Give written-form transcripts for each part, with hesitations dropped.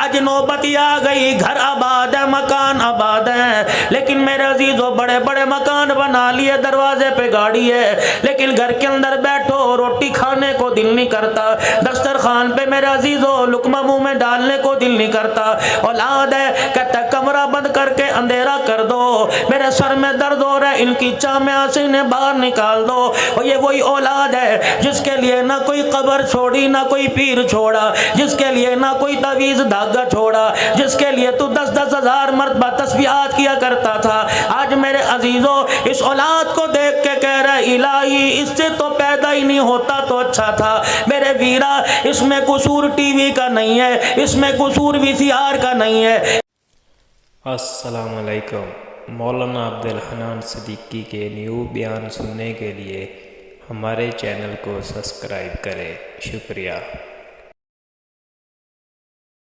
آج نوبت آ گئی، گھر آباد ہے، مکان آباد ہے، لیکن میرے عزیزو بڑے بڑے مکان بنا لیے، دروازے پہ گاڑی ہے، لیکن گھر کے اندر بیٹھو روٹی کھانے کو دل نہیں کرتا، دسترخوان پہ میرے عزیزو لقمہ منہ میں ڈالنے کو دل نہیں کرتا۔ اولاد ہے کہتا کمرہ بند کر کے اندھیرا کر دو، میرے سر میں درد ہو رہا ہے، ان کی چاہ سے انہیں باہر نکال دو۔ اور یہ وہی اولاد ہے جس کے لیے نہ کوئی قبر چھوڑی، نہ کوئی پیر چھوڑا، جس کے لیے نہ کوئی تعویذ دھاگا چھوڑا، جس کے لیے تو 10-10 ہزار مرتبہ تسبیحات کیا کرتا تھا۔ آج میرے عزیزو اس اولاد کو دیکھ کے کہہ رہا الہی اس سے تو پیدا ہی نہیں ہوتا تو اچھا تھا۔ میرے ویرا اس میں قصور ٹی وی کا نہیں ہے، اس میں قصور VCR کا نہیں ہے۔ السلام علیکم۔ مولانا عبدالحنان صدیقی کے نیو بیان سننے کے لیے ہمارے چینل کو سبسکرائب کریں۔ شکریہ۔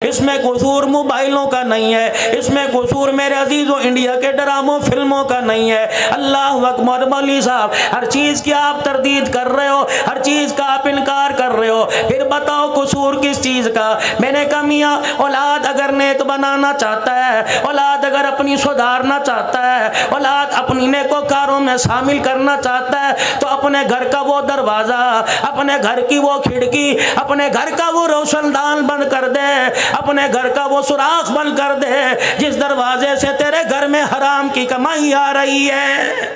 اس میں قصور موبائلوں کا نہیں ہے، اس میں قصور میرے عزیزو انڈیا کے ڈراموں فلموں کا نہیں ہے۔ اللہ اکبر۔ مولوی صاحب ہر چیز کی آپ تردید کر رہے ہو، ہر چیز کا آپ انکار کر رہے ہو، پھر بتاؤ قصور کس چیز کا؟ میں نے کہا میاں اولاد اگر نیک بنانا چاہتا ہے، اولاد اگر اپنی سدھارنا چاہتا ہے، اولاد اپنی نیکوکاروں میں شامل کرنا چاہتا ہے تو اپنے گھر کا وہ دروازہ، اپنے گھر کی وہ کھڑکی، اپنے گھر کا وہ روشن دان بند کر دے، اپنے گھر کا وہ سوراخ بند کر دے جس دروازے سے تیرے گھر میں حرام کی کمائی آ رہی ہے۔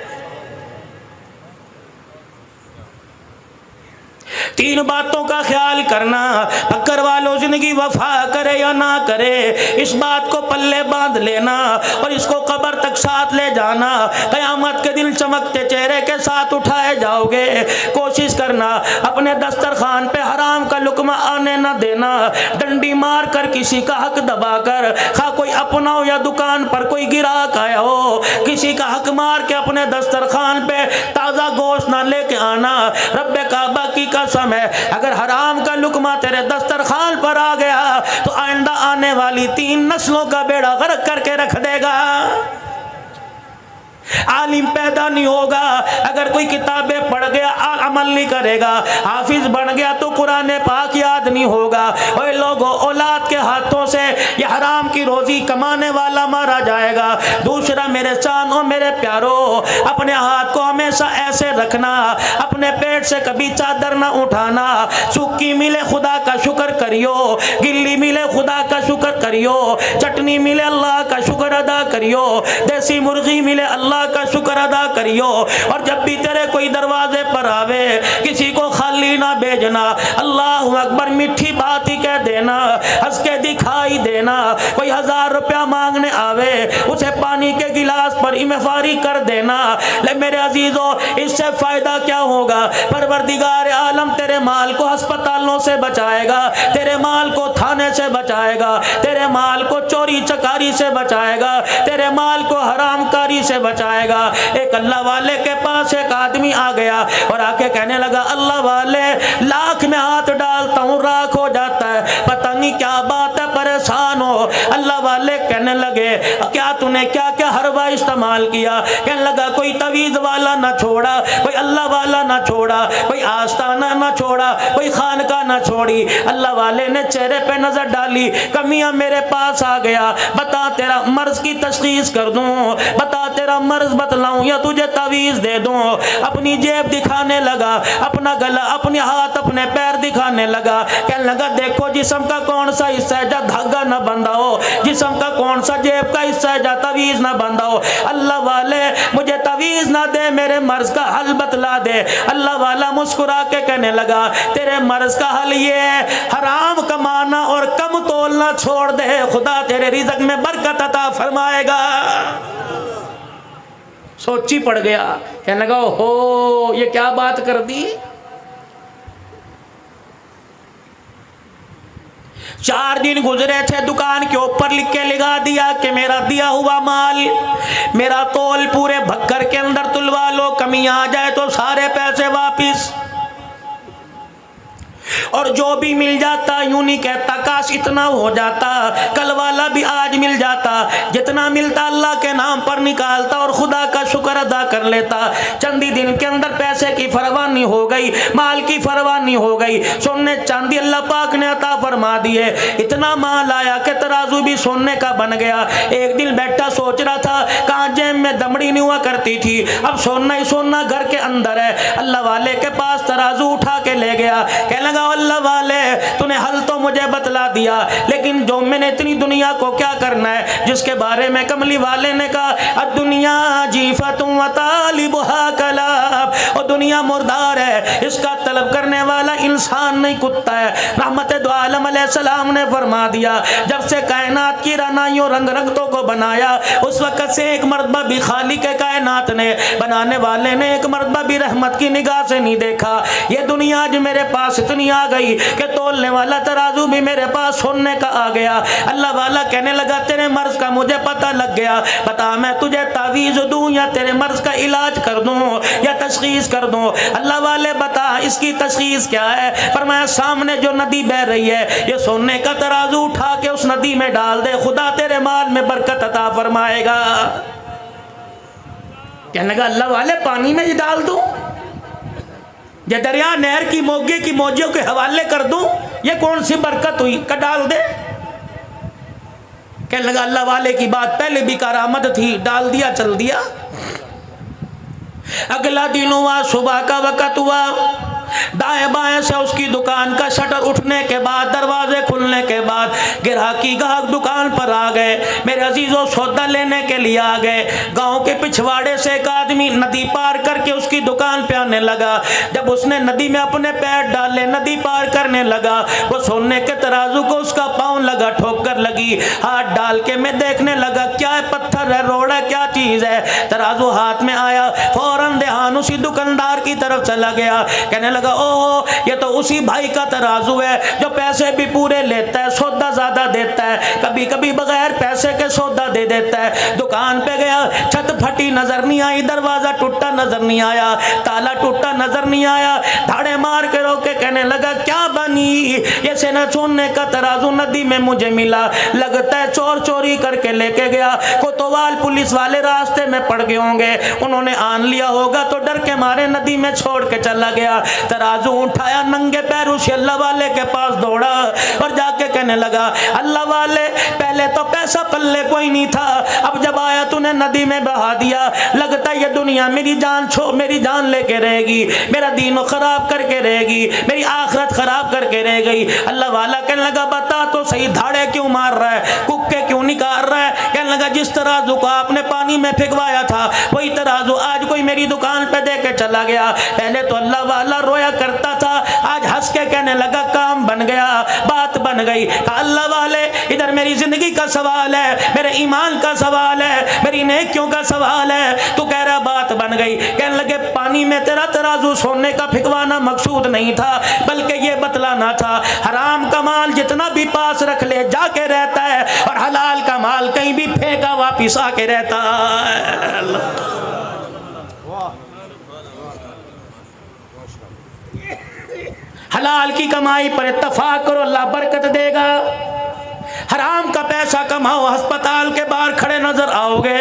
تین باتوں کا خیال کرنا، پکڑ والو زندگی وفا کرے یا نہ کرے، اس بات کو پلے باندھ لینا اور اس کو قبر تک ساتھ لے جانا۔ قیامت کے دن چمکتے چہرے کے ساتھ اٹھائے جاؤ گے۔ کوشش کرنا اپنے دسترخوان پہ حرام کا لقمہ آنے نہ دینا، ڈنڈی مار کر کسی کا حق دبا کر، خواہ کوئی اپنا ہو یا دکان پر کوئی گراہک آیا ہو، کسی کا حق مار کے اپنے دسترخوان پہ تازہ گوشت نہ لے کے آنا۔ رب کعبہ کی قسم ہے اگر حرام کا لقمہ تیرے دسترخوان پر آ گیا تو آئندہ آنے والی 3 نسلوں کا بیڑا غرق کر کے رکھ دے گا۔ عالم پیدا نہیں ہوگا اگر کوئی کتابیں پڑھ گیا عمل نہیں کرے گا، حافظ بن گیا تو قرآن پاک یاد نہیں ہوگا۔ اوے لوگوں، اولاد کے ہاتھوں سے یہ حرام کی روزی کمانے والا مارا جائے گا۔ دوسرا میرے چانوں میرے پیارو، اپنے ہاتھ کو ہمیشہ ایسے رکھنا، اپنے پیٹ سے کبھی چادر نہ اٹھانا۔ سوکھی ملے خدا کا شکر کریو، گلی ملے خدا کا شکر کریو، چٹنی ملے اللہ کا شکر ادا کریو، دیسی مرغی ملے اللہ کا شکر ادا کریو۔ اور جب بھی تیرے کوئی دروازے پر آوے کسی کو خالی نہ بھیجنا، اللہ اکبر میٹھی بات ہی کہہ دینا، ہنس کے دکھائی دینا۔ کوئی 1000 روپیہ مانگنے آوے اسے پانی کے گلاس پر امفاری کر دینا۔ لے میرے عزیزو، اس سے فائدہ کیا ہوگا؟ پروردگار عالم تیرے مال کو ہسپتالوں سے بچائے گا، تیرے مال کو تھانے سے بچائے گا، تیرے مال کو چوری چکاری سے بچائے گا، تیرے مال کو حرام کاری سے بچائے گا۔ ایک اللہ والے کے پاس ایک آدمی آ گیا اور آ کے کہنے لگا اللہ والے لاکھ میں ہاتھ ڈالتا ہوں راکھ ہو جاتا ہے، پتہ نہیں کیا بات ہے، پریشان ہو۔ اللہ والے کہنے لگے کیا تو نے کیا کیا حربہ استعمال کیا؟ کہنے لگا کوئی تعویذ والا نہ چھوڑا، کوئی اللہ والا نہ چھوڑا، کوئی آستانہ نہ چھوڑا، کوئی خانقاہ نہ چھوڑی۔ اللہ والے نے چہرے پہ نظر ڈالی، کمیاں میرے پاس آ گیا، بتا تیرا مرض کی تشخیص کر دوں، بتا تیرا مرض بتلاؤں یا تجھے تعویذ دے دوں۔ اپنی جیب دکھانے لگا، اپنا گلا، اپنے ہاتھ، اپنے پیر دکھانے لگا، کہنے لگا دیکھو جسم کا کون سا حصہ ہے جا دھاگا نہ بندھا ہو، جسم کا کون سا جیب کا حصہ ہے جا تعویذ نہ بندھا ہو۔ اللہ والے مجھے تعویذ نہ دے، میرے مرض کا حل بتلا دے۔ اللہ والا مسکرا کے کہنے لگا تیرے مرض کا حل یہ ہے حرام کمانا اور کم تولنا چھوڑ دے، خدا تیرے رزق میں برکت عطا فرمائے گا۔ سوچی پڑ گیا، کہنے لگا ہو یہ کیا بات کر دی؟ 4 دن گزرے تھے، دکان کے اوپر لکھ کے لگا دیا کہ میرا دیا ہوا مال، میرا تول پورے بھکر کے اندر تلوا لو، کمی آ جائے تو سارے پیسے واپس۔ اور جو بھی مل جاتا یوں نہیں کہتا کاش اتنا ہو جاتا، کل والا بھی آج مل جاتا، جتنا ملتا اللہ کے نام پر نکالتا اور خدا کا شکر ادا کر لیتا۔ چند ہی دن کے اندر پیسے کی فراوانی ہو گئی، مال کی فراوانی ہو گئی، سونے چاندی اللہ پاک نے عطا فرما دیے، اتنا مال آیا کہ ترازو بھی سونے کا بن گیا۔ ایک دن بیٹھا سوچ رہا تھا کہاں جیب میں دمڑی نہیں ہوا کرتی تھی، اب سونا ہی سونا گھر کے اندر ہے۔ اللہ والے کے پاس ترازو اٹھا کے لے گیا، کہنے لگا اللہ والے تو نے حل تو مجھے بتلا دیا، لیکن جو میں نے اتنی دنیا کو کیا کرنا ہے جس کے بارے میں کملی والے نے کہا الدنیا جیفت و طالبها کلاب، اور دنیا مردار ہے، اس کا طلب کرنے والا انسان نہیں کتا ہے۔ رحمت دو عالم علیہ السلام نے فرما دیا جب سے کائنات کی رانائیوں رنگ رنگتوں کو بنایا اس وقت سے ایک مرتبہ بھی خالق کائنات نے بنانے والے نے ایک مرتبہ بھی رحمت کی نگاہ سے نہیں دیکھا۔ یہ دنیا جو میرے پاس اتنی آ گئی کہ تولنے والا ترازو بھی میرے پاس سننے کا آ گیا۔ اللہ والا کہنے لگا تیرے مرض کا مجھے پتہ لگ گیا، بتا میں تجھے تعویذ دوں یا تیرے مرض کا علاج کر دوں یا تشخیص کر دوں؟ اللہ والے بتا اس کی تشخیص کیا ہے؟ فرمایا سامنے جو ندی بہ رہی ہے یہ سونے کا ترازو اٹھا کے اس ندی میں ڈال دے، خدا تیرے مال میں برکت عطا فرمائے گا۔ کہنے لگا اللہ والے پانی میں یہ ڈال دوں، یہ دریا نہر کی موگے کی موجوں کے حوالے کر دوں، یہ کون سی برکت ہوئی کہ ڈال دے؟ کہنے لگا اللہ والے کی بات پہلے بھی کرامت تھی، ڈال دیا چل دیا۔ اگلا دن ہوا، صبح کا وقت ہوا، دائیں بائیں سے اس کی دکان کا شٹر اٹھنے کے بعد دروازے کھلنے کے بعد گراہکی گاہک دکان پر آ گئے، میرے عزیزوں سودا لینے کے لیے آ گئے۔ گاؤں کے پچھواڑے سے ایک آدمی ندی پار کر کے اس کی دکان پہ آنے لگا، جب اس نے ندی میں اپنے پیر ڈالے ندی پار کرنے لگا، وہ سونے کے ترازو کو اس کا پاؤں لگا، ٹھوکر لگی، ہاتھ ڈال کے میں دیکھنے لگا کیا ہے، پتھر ہے، روڑ ہے، کیا چیز ہے؟ ترازو ہاتھ میں آیا، فوراً دھیان اسی دکاندار کی طرف چلا گیا، کہنے لگا او یہ تو اسی بھائی کا ترازو ہے جو پیسے بھی پورے لیتا ہے، سودا زیادہ دیتا ہے، کبھی کبھی بغیر پیسے کے سودا دے دیتا ہے۔ دکان پہ گیا، چھت پھٹی نظر نہیں آئی، دروازہ ٹوٹا نظر نہیں آیا، تالا ٹوٹا نظر نہیں آیا، دھاڑے مار کے روکے کہنے لگا کیا بنی؟ یہ سینا سونے کا ترازو ندی میں مجھے ملا، لگتا ہے چور چوری کر کے لے کے گیا، کوتوال پولیس والے راستے میں پڑ گئے ہوں گے، انہوں نے آن لیا ہوگا تو ڈر کے مارے ندی میں چھوڑ کے چلا گیا۔ ترازو اٹھایا، ننگے پیروں سے اللہ والے کے پاس دوڑا اور جا کے کہنے لگا اللہ والے پہلے تو پیسہ پلے کوئی نہیں تھا، اب جب آیا تو نے ندی میں بہا دیا، لگتا ہے یہ دنیا میری جان لے کے رہے گی، میرا دین خراب کر کے رہے گی، میری آخرت خراب کر کے رہ گئی۔ اللہ والا کہنے لگا بتا تو صحیح دھاڑے کیوں مار رہا ہے، ککے کیوں نکال رہا ہے؟ کہنے لگا جس ترازو کو آپ نے پانی میں پھینکوایا تھا وہی ترازو آج کوئی میری دکان پہ دے کے چلا گیا۔ پہلے تو اللہ والا رویا کرتا تھا، آج ہنس کے کہنے لگا کام بن گیا، بات بن گئی۔ کہا اللہ والے ادھر میری زندگی کا سوال ہے، میرے ایمان کا سوال ہے، میری نیکیوں کا سوال ہے، تو کہہ رہا بات بن گئی۔ کہنے لگے پانی میں تیرا ترازو سونے کا پھکوانا مقصود نہیں تھا، بلکہ یہ بتلانا تھا حرام کا مال جتنا بھی پاس رکھ لے جا کے رہتا ہے، اور حلال کا مال کہیں بھی پھینکا واپس آ کے رہتا ہے۔ حلال کی کمائی پر اتفاق کرو، اللہ برکت دے گا۔ حرام کا پیسہ کماؤ، ہسپتال کے باہر کھڑے نظر آؤ گے،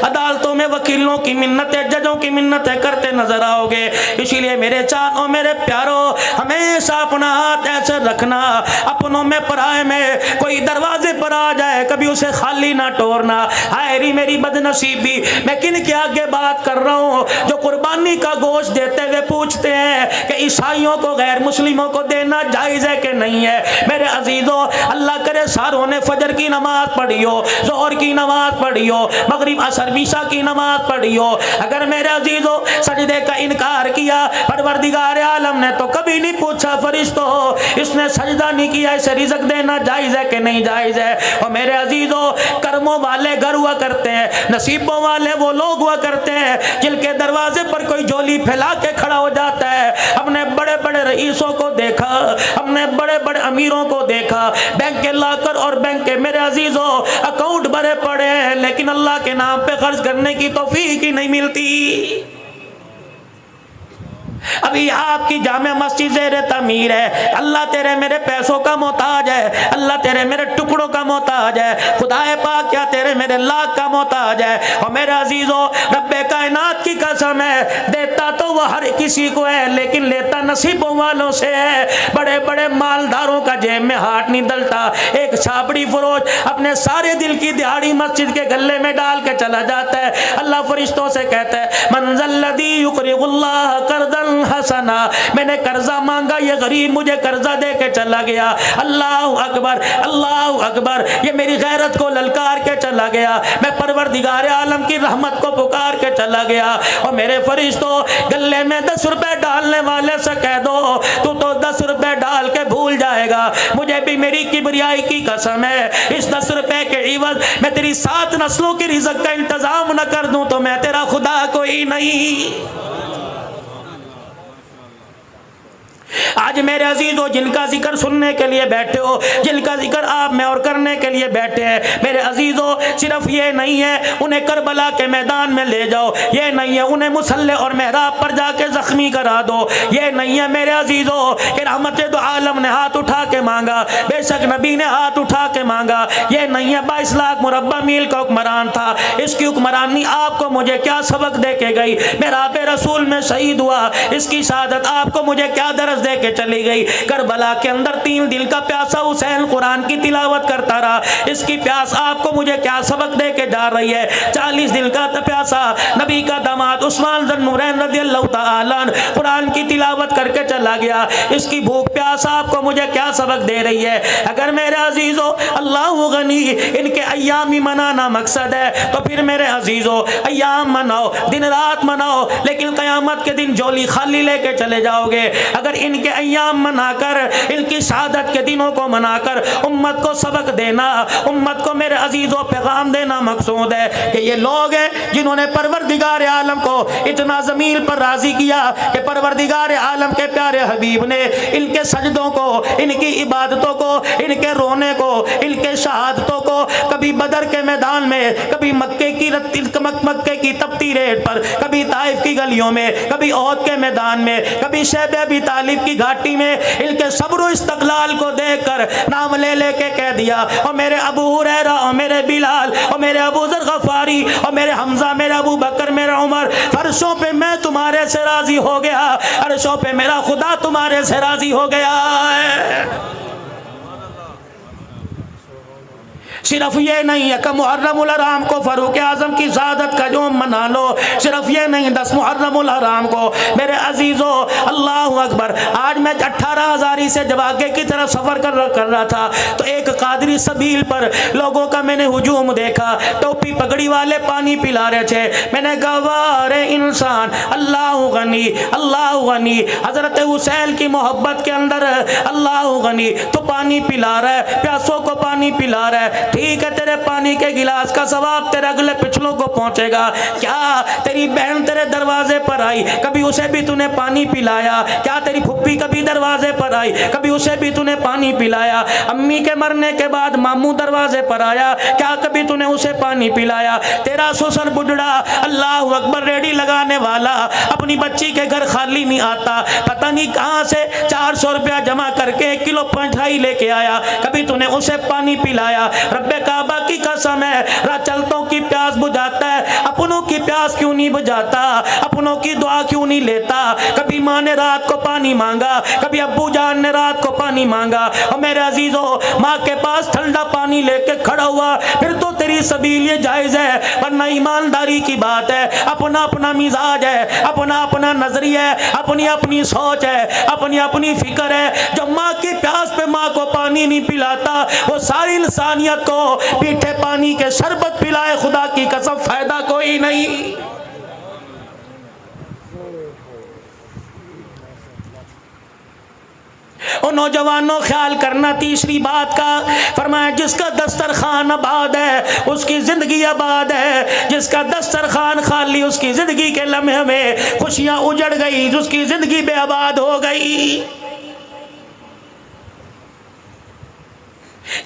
عدالتوں میں وکیلوں کی منتیں، ججوں کی منتیں کرتے نظر آؤ گے۔ اسی لیے میرے چانوں میرے پیاروں ہمیشہ اپنا ہاتھ ایسے رکھنا، اپنوں میں پرائے میں کوئی دروازے پر آ جائے کبھی اسے خالی نہ ٹورنا۔ ہائے میری بد نصیبی، میں کن کے آگے بات کر رہا ہوں جو قربانی کا گوشت دیتے ہوئے پوچھتے ہیں کہ عیسائیوں کو غیر مسلموں کو دینا جائز ہے کہ نہیں ہے۔ میرے عزیزوں اللہ کرے ساروں نے فجر کی نماز پڑھی ہو، ظہر کی نماز پڑھی ہو، مغرب عصر عشاء کی نماز پڑھی ہو، اگر میرے عزیزوں سجدے کا انکار کیا پروردگار عالم نے تو کبھی نہیں پوچھا فرشتوں اس نے سجدہ نہیں کیا اسے رزق دینا جائز ہے کہ نہیں جائز ہے۔ اور میرے عزیزوں کرموں والے گھر ہوا کرتے ہیں، نصیبوں والے وہ لوگ ہوا کرتے ہیں جن کے دروازے پر کوئی جھولی پھیلا کے کھڑا ہو جاتا ہے۔ ہم نے بڑے بڑے رئیسوں کو دیکھا، ہم نے بڑے بڑے امیروں کو دیکھا، بینک کے لاکر اور بینک کے میرے عزیزوں اکاؤنٹ بھرے پڑے ہیں لیکن اللہ کے نام پہ خرچ کرنے کی توفیق ہی نہیں ملتی۔ ابھی آپ کی جامع مسجد زیر تعمیر ہے، اللہ تیرے میرے پیسوں کا محتاج ہے، اللہ تیرے میرے ٹکڑوں کا محتاج ہے، خدا پاک کیا تیرے میرے لاکھ کا محتاج ہے۔ اور میرے عزیزو رب کائنات کی قسم ہے، دیتا تو وہ ہر کسی کو ہے لیکن لیتا نصیبوں والوں سے ہے۔ بڑے بڑے مالداروں کا جیب میں ہاتھ نہیں ڈلتا، ایک چھاپڑی فروش اپنے سارے دل کی دہاڑی مسجد کے گلے میں ڈال کے چلا جاتا ہے، اللہ فرشتوں سے کہتا ہے من ذا الذی یقرض اللہ قرضا حسنا، میں نے قرضہ مانگا یہ غریب مجھے قرضہ دے کے چلا گیا، اللہ اکبر اللہ اکبر، یہ میری غیرت کو للکار کے چلا گیا، میں پروردگار عالم کی رحمت کو پکار کے چلا گیا۔ اور میرے فرشتوں گلے میں 10 روپے ڈالنے والے سے کہہ دو تو 10 روپے ڈال کے بھول جائے گا، مجھے بھی میری کبریائی کی قسم ہے اس 10 روپے کے عوض میں تیری 7 نسلوں کی رزق کا انتظام نہ کر دوں تو میں تیرا خدا کوئی نہیں۔ آج میرے عزیزو جن کا ذکر سننے کے لیے بیٹھے ہو، جن کا ذکر آپ میں اور کرنے کے لیے بیٹھے ہیں، میرے عزیزو صرف یہ نہیں ہے انہیں کربلا کے میدان میں لے جاؤ، یہ نہیں ہے انہیں مصلی اور محراب پر جا کے زخمی کرا دو، یہ نہیں ہے میرے عزیزو کہ رحمت دو عالم نے ہاتھ اٹھا کے مانگا، بے شک نبی نے ہاتھ اٹھا کے مانگا، یہ نہیں ہے 22 لاکھ مربع میل کا حکمران تھا، اس کی حکمرانی آپ کو مجھے کیا سبق دے کے گئی، میرا آب رسول میں شہید ہوا، اس کی شہادت آپ کو مجھے کیا درس دے کے چلی گئی۔ کربلا کے اندر 3 دن کا پیاسا حسین قرآن کی تلاوت کرتا رہا، اس کی پیاس آپ کو مجھے کیا سبق دے کے جا رہی ہے۔ 40 دن کا پیاسا نبی کا داماد عثمان ذو النورین رضی اللہ تعالیٰ عنہ قرآن کی تلاوت کر کے چلا گیا، اس کی بھوک پیاس آپ کو مجھے کیا سبق دے رہی ہے۔ اگر میرے عزیزو اللہ غنی ان کے ایام ہی منانا مقصد ہے تو پھر میرے عزیزو ایام مناؤ، دن رات مناؤ، لیکن قیامت کے دن جولی خالی لے کے چلے جاؤ گے۔ اگر ان کے ایام منا کر، ان کی شہادت کے دنوں کو منا کر امت کو سبق دینا، امت کو میرے عزیزوں پیغام دینا مقصود ہے کہ یہ لوگ ہیں جنہوں نے پروردگار عالم کو اتنا زمین پر راضی کیا کہ پروردگار عالم کے پیارے حبیب نے ان کے سجدوں کو، ان کی عبادتوں کو، ان کے رونے کو، ان کے شہادتوں کو کبھی بدر کے میدان میں، کبھی مکے کی تپتی ریت پر، کبھی طائف کی گلیوں میں، کبھی احد کے میدان میں، کبھی شیب ابی طالب کی گھاٹی میں ان کے صبر و استقلال کو دیکھ کر نام لے لے کے کہہ دیا اور میرے ابو ہریرہ اور میرے بلال اور میرے ابو ذر غفاری اور میرے حمزہ، میرے ابو بکر، میرے عمر، فرشوں پہ میں تمہارے سے راضی ہو گیا، عرشوں پہ میرا خدا تمہارے سے راضی ہو گیا ہے۔ صرف یہ نہیں ہے کہ محرم الحرام کو فاروق اعظم کی شہادت کا یوم منا لو، صرف یہ نہیں 10 محرم الحرام کو میرے عزیزو اللہ اکبر۔ آج میں 18 ہزاری سے جب آگے کی طرف سفر کر رہا تھا تو ایک قادری سبیل پر لوگوں کا میں نے ہجوم دیکھا، ٹوپی پگڑی والے پانی پلا رہے تھے، میں نے کہا وارے انسان، اللہ غنی اللہ غنی، حضرت حسین کی محبت کے اندر اللہ غنی، تو پانی پلا رہا ہے، پیاسوں کو پانی پلا رہا ہے، ٹھیک ہے تیرے پانی کے گلاس کا ثواب تیرے اگلے پچھلوں کو پہنچے گا، کیا تیری بہن تیرے دروازے پر آئی کبھی اسے بھی تو نے پانی پلایا؟ کیا تیری پھپھی کبھی دروازے پر آئی کبھی اسے بھی تو نے پانی پلایا؟ امی کے مرنے کے بعد ماموں دروازے پر آیا، کیا کبھی تو نے اسے پانی پلایا؟ تیرا سسر بڈڑا اللہ اکبر ریڑی لگانے والا اپنی بچی کے گھر خالی نہیں آتا، پتہ نہیں کہاں سے 400 روپیہ جمع کر کے 1 کلو پنٹھائی لے کے آیا، کبھی تو نے اسے پانی پلایا؟ رب کعبہ کی قسم ہے راہ چلتوں کی پیاس بجھاتا ہے، اپنوں کی پیاس کیوں نہیں بجھاتا؟ اپنوں کی دعا کیوں نہیں لیتا؟ کبھی ماں نے رات کو پانی مانگا، کبھی ابو جان نے رات کو پانی مانگا، اور میرے عزیزو ماں کے پاس ٹھنڈا پانی لے کے کھڑا ہوا، پھر تو تیری سبیل یہ جائز ہے، ورنہ ایمانداری کی بات ہے، اپنا اپنا مزاج ہے، اپنا اپنا نظریہ ہے، اپنی اپنی سوچ ہے، اپنی اپنی فکر ہے۔ جو ماں کی پیاس پہ ماں کو پانی نہیں پلاتا وہ ساری انسانیت کو پیٹھے پانی کے شربت پلائے، خدا کی قسم فائدہ کوئی نہیں۔ اور نوجوانوں خیال کرنا تیسری بات کا، فرمایا جس کا دسترخوان آباد ہے اس کی زندگی آباد ہے، جس کا دسترخوان خالی اس کی زندگی کے لمحے میں خوشیاں اجڑ گئی، اس کی زندگی بے آباد ہو گئی۔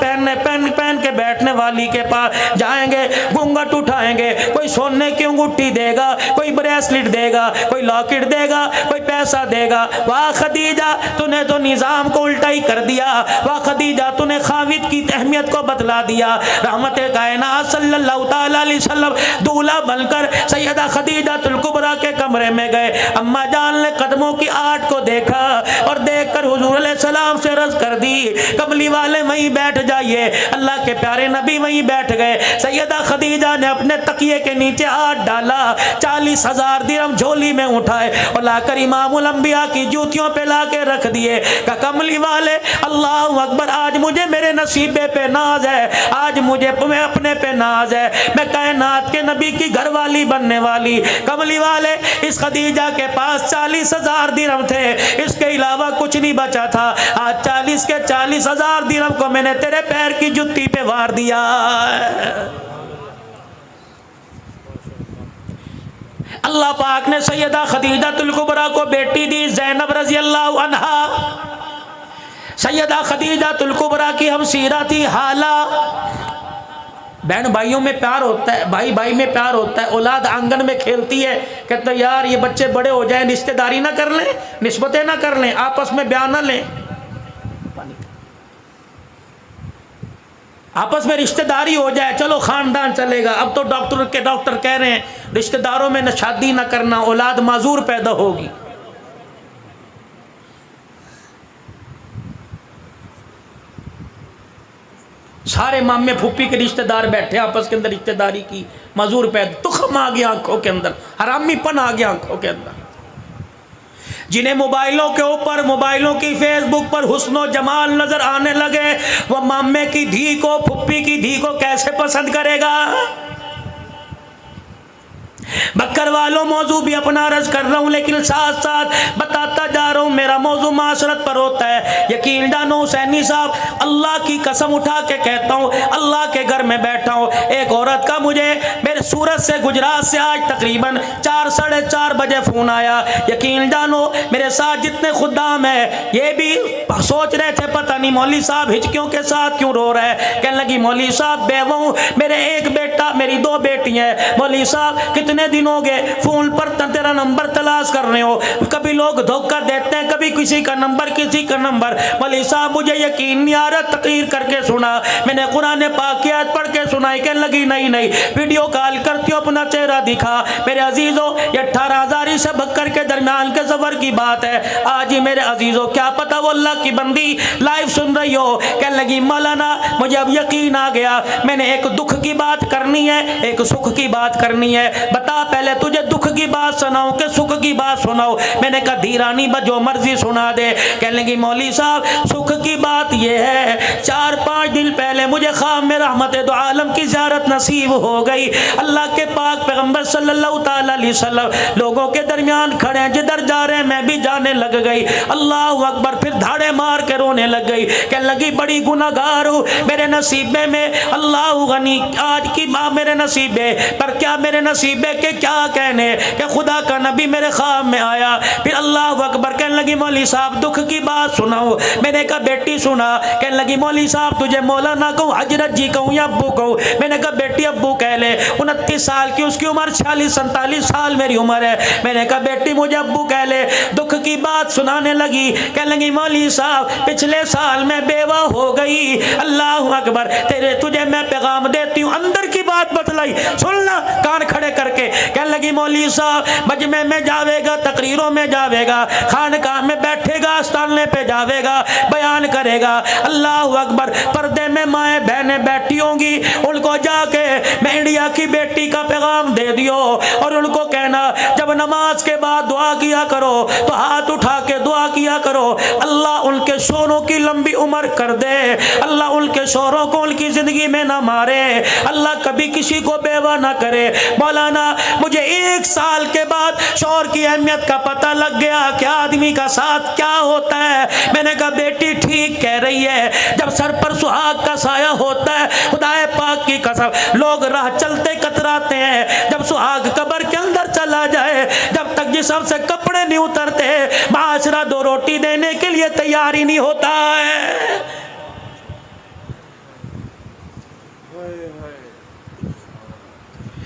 پہن کے بیٹھنے والی کے پاس جائیں گے، گھونگھٹ اٹھائیں گے، کوئی سونے کی انگوٹھی دے گا، کوئی بریسلٹ دے گا، کوئی لاکٹ دے گا، کوئی پیسہ دے گا۔ واہ خدیجہ تو نے تو نظام کو الٹا ہی کر دیا، واہ خدیجہ تو نے خاوند کی اہمیت کو بتلا دیا۔ رحمت کائنات صلی اللہ تعالی علیہ وسلم دولہا بن کر سیدہ خدیجہ الکبریٰ کے کمرے میں گئے۔ اما جان نے قدموں کی آٹ کو دیکھا اور دیکھ کر حضور علیہ السلام سے عرض کر دی کملی والے وہیں بیٹھ جائیے۔ اللہ کے پیارے نبی وہیں بیٹھ گئے۔ سیدہ خدیجہ نے اپنے تکیے کے نیچے ہاتھ ڈالا، 40,000 درہم جھولی میں اٹھائے اور لا کر امام الانبیاء کی جوتیوں پہ لا کے رکھ دیے۔ کہ کملی والے اللہ اکبر، آج مجھے میرے نصیبے پہ ناز ہے، آج مجھے اپنے پہ ناز ہے، میں کائنات کے نبی کی گھر والی بننے والی۔ کملی والے اس خدیجہ کے پاس 40,000 درہم تھے، اس کے علاوہ کچھ نہیں بچا تھا۔ آج 40,000 درہم کو میں نے تیرے پیر کی جتی پہ وار دیا۔ اللہ پاک نے سیدہ خدیجہ الکبریٰ کو بیٹی دی زینب رضی اللہ عنہا۔ سیدہ خدیجہ الکبریٰ کی ہم سیرہ تھی حالہ۔ بہن بھائیوں میں پیار ہوتا ہے، بھائی بھائی میں پیار ہوتا ہے۔ اولاد آنگن میں کھیلتی ہے، کہتا ہے یار یہ بچے بڑے ہو جائیں، رشتہ داری نہ کر لیں، نسبتیں نہ کر لیں، آپس میں بیان نہ لیں، آپس میں رشتہ داری ہو جائے، چلو خاندان چلے گا۔ اب تو ڈاکٹر کہہ رہے ہیں رشتہ داروں میں شادی نہ کرنا، اولاد معذور پیدا ہوگی۔ سارے مامے پھوپھی کے رشتہ دار بیٹھے آپس کے اندر رشتہ داری کی، معذور پیدا، تخم آ گیا آنکھوں کے اندر، حرامی پن آ گیا آنکھوں کے اندر۔ جنہیں موبائلوں کے اوپر، موبائلوں کی فیس بک پر حسن و جمال نظر آنے لگے، وہ مامے کی دھی کو، پھوپھی کی دھی کو کیسے پسند کرے گا؟ بکر والوں موضوع بھی اپنا عرض کر رہا ہوں، لیکن ساتھ ساتھ بتاتا جا رہا ہوں، میرا موضوع معاشرت پر ہوتا ہے۔ یقین جانو حسینی صاحب، اللہ کی قسم اٹھا کے کہتا ہوں، اللہ کے گھر میں بیٹھا ہوں، ایک عورت کا مجھے میرے سورت سے، گجرات سے آج تقریباً 4 ساڑھے 4 بجے فون آیا۔ یقین جانو میرے ساتھ جتنے خدام ہیں یہ بھی سوچ رہے تھے پتہ نہیں مولوی صاحب ہچکیوں کے ساتھ کیوں رو رہے ہیں۔ کہنے لگی مولوی صاحب بیوہ ہوں، میرے ایک بیٹا، میری 2 بیٹی ہیں، مولوی صاحب کتنے دن ہو گئے فون پر تیرا نمبر تلاش کر رہے ہو، کبھی لوگ دھوکہ دیتے ہیں، کبھی کسی کا نمبر کسی کا نمبر۔ مولوی صاحب مجھے یقین نہیں آ رہا، تقریر کر کے سنا، میں نے قرآن پاک کی آیت پڑھ کے سنائی۔ کہنے لگی نہیں ویڈیو کال کرتی ہو، اپنا چہرہ دکھا۔ میرے عزیزوں یہ 18,000 سے بکر کے درمیان کے سفر کی بات ہے۔ آج ہی میرے عزیزوں کیا پتہ وہ اللہ کی بندی لائیو سن رہی ہو۔ کہنے لگی مولانا مجھے اب یقین آ گیا، میں نے ایک دکھ کی بات کرنی ہے، ایک سکھ کی بات کرنی ہے۔ بتا پہلے تجھے دکھ کی بات سناؤں کہ سکھ کی بات سناؤں؟ میں نے کہا دھیرانی جو مرضی سنا دے۔ کہنے لگی مولوی صاحب سکھ کی بات یہ ہے، 4-5 دن پہلے مجھے خواب میں رحمت دو عالم کی زیارت نصیب ہو گئی۔ اللہ کے پاک پیغمبر صلی اللہ تعالی علیہ وسلم لوگوں کے درمیان کھڑے ہیں، جدھر جا رہے ہیں میں بھی جانے لگ گئی۔ اللہ اکبر، پھر دھاڑے مار کے رونے لگ گئی۔ کہنے لگی بڑی گناہگار ہوں، میرے نصیبے میں اللہ غنی آج کی ماں میرے نصیبے پر کیا، میرے نصیبے کے کیا کہنے کہ خدا کا نبی میرے خواب میں آیا۔ پھر اللہ اکبر، کہنے لگی مولوی صاحب دکھ کی بات سناؤ؟ میں نے کہا بیٹی سنا۔ کہنے لگی مولوی صاحب تجھے مولانا کہوں، حضرت جی کہوں یا ابو کہوں؟ میں نے کہا بیٹی ابو کہہ لے، 29 سال کی اس کی عمر، 46-47 سال میری عمر ہے۔ میں نے کہا بیٹی مجھے ابو کہہ لے۔ دکھ کی بات سنانے لگی، کہنے لگی مولوی صاحب پچھلے سال میں بیوہ ہو گئی۔ اللہ اکبر، تجھے میں پیغام دیتی ہوں، اندر کی بات بتلائی، سننا کان کھڑے کر کے۔ کہنے لگی مولوی صاحب مجمع میں جاوے گا، تقریروں میں جاوے گا، خانقاہ میں بیٹھے گا، استانلے پہ جاوے گا، بیان کرے گا۔ اللہ اکبر، پردے میں مائیں بہنیں بیٹھی ہوں گی، ان کو جا کے میں انڈیا کی بیٹی کا پیغام دے دیو اور ان کو کہنا جب نماز کے بعد دعا کیا کرو تو ہاتھ اٹھا کے دعا کیا کرو، اللہ ان کے شوہروں کی لمبی عمر کر دے، اللہ ان کے شوہروں کو ان کی زندگی میں نہ مارے، اللہ کبھی کسی کو بیوہ نہ کرے۔ مولانا مجھے 1 سال کے بعد شوہر کی اہمیت کا پتہ لگ گیا کہ آدمی کا ساتھ کیا ہوتا ہے۔ میں نے کہا بیٹی ٹھیک کہہ رہی ہے، جب سر پر سہاگ کا سایہ ہوتا ہے، خدا پاک کی قسم لوگ راہ چلتے کتراتے ہیں، جب سہاگ قبر کے اندر چلا جائے، جب تک جسم سے کپڑے نہیں اترتے، معاشرہ 2 روٹی دینے کے لیے تیار ہی نہیں ہوتا ہے۔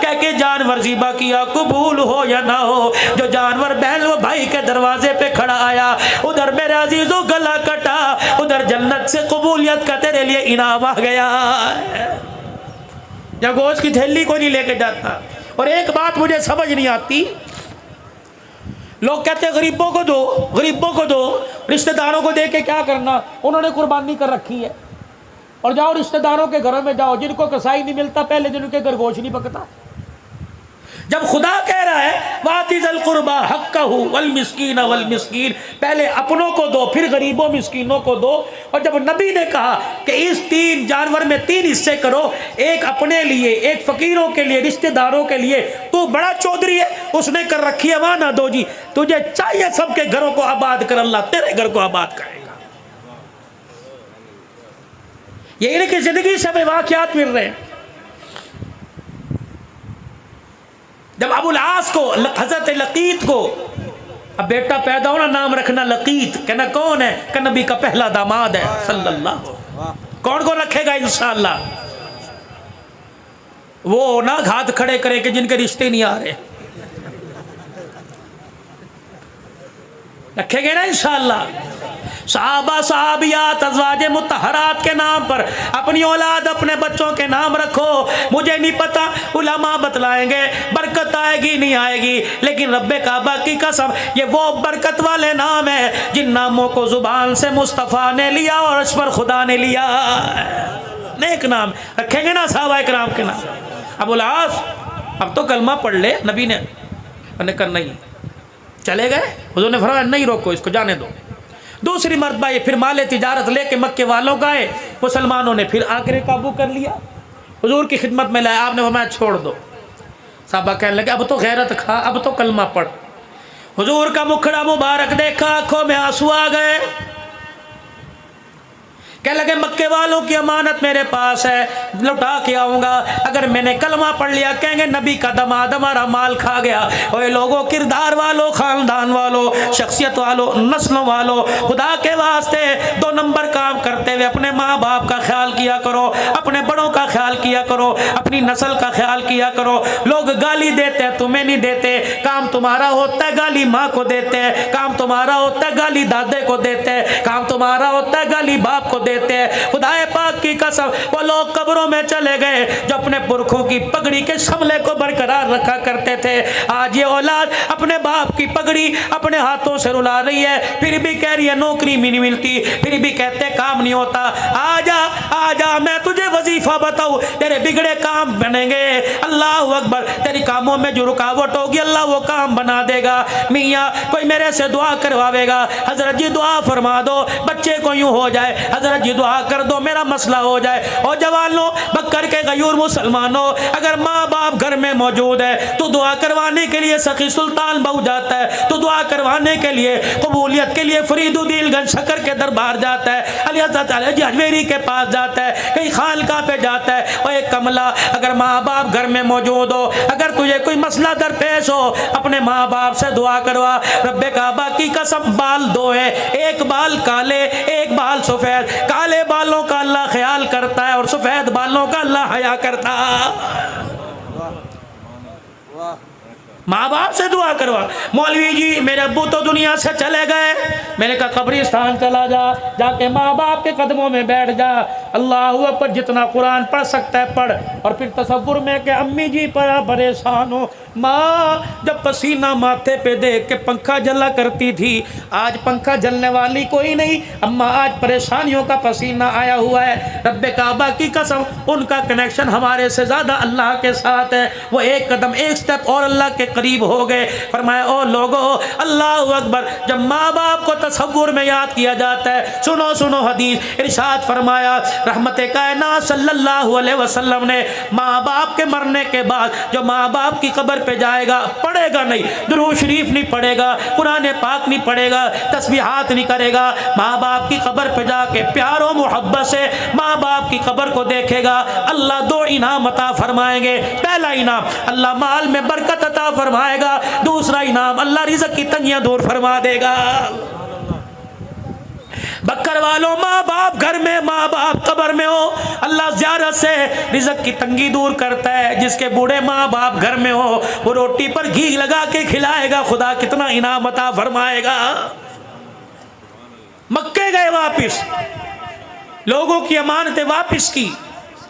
کہہ کے جانور ذبح کیا، قبول ہو یا نہ ہو، جو جانور بہن و بھائی کے دروازے پہ کھڑا آیا، ادھر میرے عزیزو گلا کٹا، ادھر جنت سے قبولیت کا تیرے لیے انعام آ گیا۔ یا گوشت کی تھیلی کو نہیں لے کے جاتا۔ اور ایک بات مجھے سمجھ نہیں آتی، لوگ کہتے ہیں غریبوں کو دو، غریبوں کو دو، رشتہ داروں کو دے کے کیا کرنا، انہوں نے قربانی کر رکھی ہے۔ اور جاؤ رشتہ داروں کے گھروں میں جاؤ، جن کو کسائی نہیں ملتا پہلے دن کے گھر گوشت نہیں پکتا۔ جب خدا کہہ رہا ہے وَآتِ ذَا الْقُرْبَى حَقَّهُ وَالْمِسْكِينَ وَالْمِسْكِينَ، پہلے اپنوں کو دو پھر غریبوں مسکینوں کو دو۔ اور جب نبی نے کہا کہ اس 3 جانور میں 3 حصے کرو، ایک اپنے لیے، ایک فقیروں کے لیے، رشتہ داروں کے لیے، تو بڑا چودھری ہے، اس نے کر رکھی ہے، وہاں نہ دو جی، تجھے چاہیے سب کے گھروں کو آباد کر، اللہ تیرے گھر کو آباد کرے گا۔ یہ ان کی زندگی سے ہمیں واقعات مل رہے ہیں۔ جب ابو العاص کو، حضرت لقیط کو اب بیٹا پیدا ہونا، نام رکھنا لقیط، کہنا کون ہے، کہ نبی کا پہلا داماد ہے صلی اللہ۔ کون کون رکھے گا انشاءاللہ؟ وہ نہ ہاتھ کھڑے کرے کہ جن کے رشتے نہیں آ رہے، رکھے گے نا انشاءاللہ۔ صحابہ صحابیات ازواج مطہرات کے نام پر اپنی اولاد اپنے بچوں کے نام رکھو۔ مجھے نہیں پتا، علماء بتلائیں گے برکت آئے گی نہیں آئے گی، لیکن رب کعبہ کی قسم یہ وہ برکت والے نام ہیں جن ناموں کو زبان سے مصطفیٰ نے لیا اور اس پر خدا نے لیا۔ نیک نام رکھیں گے نا صحابہ اکرام کے نام۔ ابو العاص اب تو کلمہ پڑھ لے، نبی نے کہا نہیں، چلے گئے، حضور نے فرمایا نہیں روکو اس کو، جانے دو۔ دوسری مرتبہ یہ پھر مال تجارت لے کے مکے والوں کا ہے، مسلمانوں نے پھر آکر قابو کر لیا، حضور کی خدمت میں لایا، آپ نے فرمایا چھوڑ دو۔ صحابہ کہنے لگے اب تو غیرت کھا، اب تو کلمہ پڑھ۔ حضور کا مکھڑا مبارک دیکھا، آنکھوں میں آنسو آ گئے، کہنے لگے مکے والوں کی امانت میرے پاس ہے، لوٹا کے آؤں گا، اگر میں نے کلمہ پڑھ لیا کہیں گے نبی کا دماد ہمارا مال کھا گیا۔ اوے لوگوں، کردار والوں، خاندان والوں، شخصیت والوں، نسلوں والوں، خدا کے واسطے 2 نمبر کام کرتے ہوئے اپنے ماں باپ کا خیال کیا کرو، اپنے بڑوں کا خیال کیا کرو، اپنی نسل کا خیال کیا کرو۔ لوگ گالی دیتے ہیں، تمہیں نہیں دیتے، کام تمہارا ہوتا ہے گالی ماں کو دیتے ہیں، کام تمہارا ہوتا ہے گالی دادے کو دیتے ہیں، کام تمہارا ہوتا ہے گالی باپ کو دیتے ہیں۔ خدا پاک کی قسم وہ لوگ قبروں میں چلے گئے جو اپنے پرکھوں کی پگڑی کے شملے کو برقرار رکھا کرتے تھے، آج یہ اولاد اپنے باپ کی پگڑی اپنے ہاتھوں سے رلا رہی ہے، پھر بھی کہہ رہی ہے نوکری بھی نہیں ملتی، پھر بھی کہتے کام نہیں ہوتا۔ آجا میں تجھے وظیفہ بتاؤں، تیرے بگڑے کام بنیں گے، اللہ اکبر، تیری کاموں میں جو رکاوٹ ہوگی اللہ وہ کام بنا دے گا۔ میاں کوئی میرے سے دعا کرواوے گا، حضرت جی دعا فرما دو بچے کو یوں ہو جائے، حضرت جی دعا کر دو میرا مسئلہ ہو جائے۔ اور جوانوں، بکر کے غیور مسلمانوں، اگر ماں باپ گھر میں موجود ہے تو دعا کروانے کے لیے سخی سلطان بہو جاتا ہے، تو دعا کروانے کے لیے قبولیت کے لیے فرید الدین گنج شکر کے دربار جاتا ہے، علی حضرت علی جہویری کے پاس جاتا ہے، کئی خانقاہ پہ جاتا ہے۔ اور ایک کملا، اگر ماں باپ گھر میں موجود ہو، اگر تجھے کوئی مسئلہ درپیش ہو، اپنے ماں باپ سے دعا کروا۔ رب کعبہ کی قسم بال 2 ہے، ایک بال کالے ایک بال سفید، کالے بالوں کا اللہ خیال کرتا ہے اور سفید بالوں کا اللہ حیا کرتا ہے۔ ماں باپ سے دعا کروا۔ مولوی جی میرے ابو تو دنیا سے چلے گئے، میں نے کہا قبرستان چلا جا کے ماں باپ کے قدموں میں بیٹھ جا، اللہ اکبر، جتنا قرآن پڑھ سکتا ہے پڑھ، اور پھر تصور میں کہ امی جی بڑا پریشان ہو، ماں جب پسینہ ماتھے پہ دیکھ کے پنکھا جلا کرتی تھی، آج پنکھا جلنے والی کوئی نہیں، اماں آج پریشانیوں کا پسینہ آیا ہوا ہے۔ رب کعبہ کی قسم ان کا کنیکشن ہمارے سے زیادہ اللہ کے ساتھ ہے، وہ ایک قدم ایک سٹیپ اور اللہ کے قریب ہو گئے۔ فرمایا او لوگو، اللہ اکبر، جب ماں باپ کو تصور میں یاد کیا جاتا ہے، سنو حدیث، ارشاد فرمایا رحمت کائنات صلی اللہ علیہ وسلم نے، ماں باپ کے مرنے کے بعد جو ماں باپ کی قبر پہ جائے گا، پڑھے گا نہیں، درود شریف نہیں پڑھے گا، قرآن پاک نہیں پڑھے گا، تسبیحات نہیں کرے گا، ماں باپ کی قبر پہ جا کے پیار و محبت سے ماں باپ کی قبر کو دیکھے گا، اللہ 2 انعام عطا فرمائیں گے۔ پہلا انعام اللہ مال میں برکت عطا فرمائے گا، دوسرا انعام اللہ رزق کی تنگیاں دور فرما دے گا۔ بکر والوں ماں باپ گھر میں، ماں باپ قبر میں ہو، اللہ زیارت سے رزق کی تنگی دور کرتا ہے۔ جس کے بوڑھے ماں باپ گھر میں ہو وہ روٹی پر گھی لگا کے کھلائے گا، خدا کتنا انعام عطا فرمائے گا۔ مکے گئے واپس، لوگوں کی امانتیں واپس کی،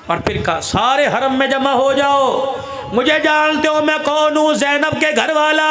اور پھر کہا سارے حرم میں جمع ہو جاؤ، مجھے جانتے ہو میں کون ہوں، زینب کے گھر والا،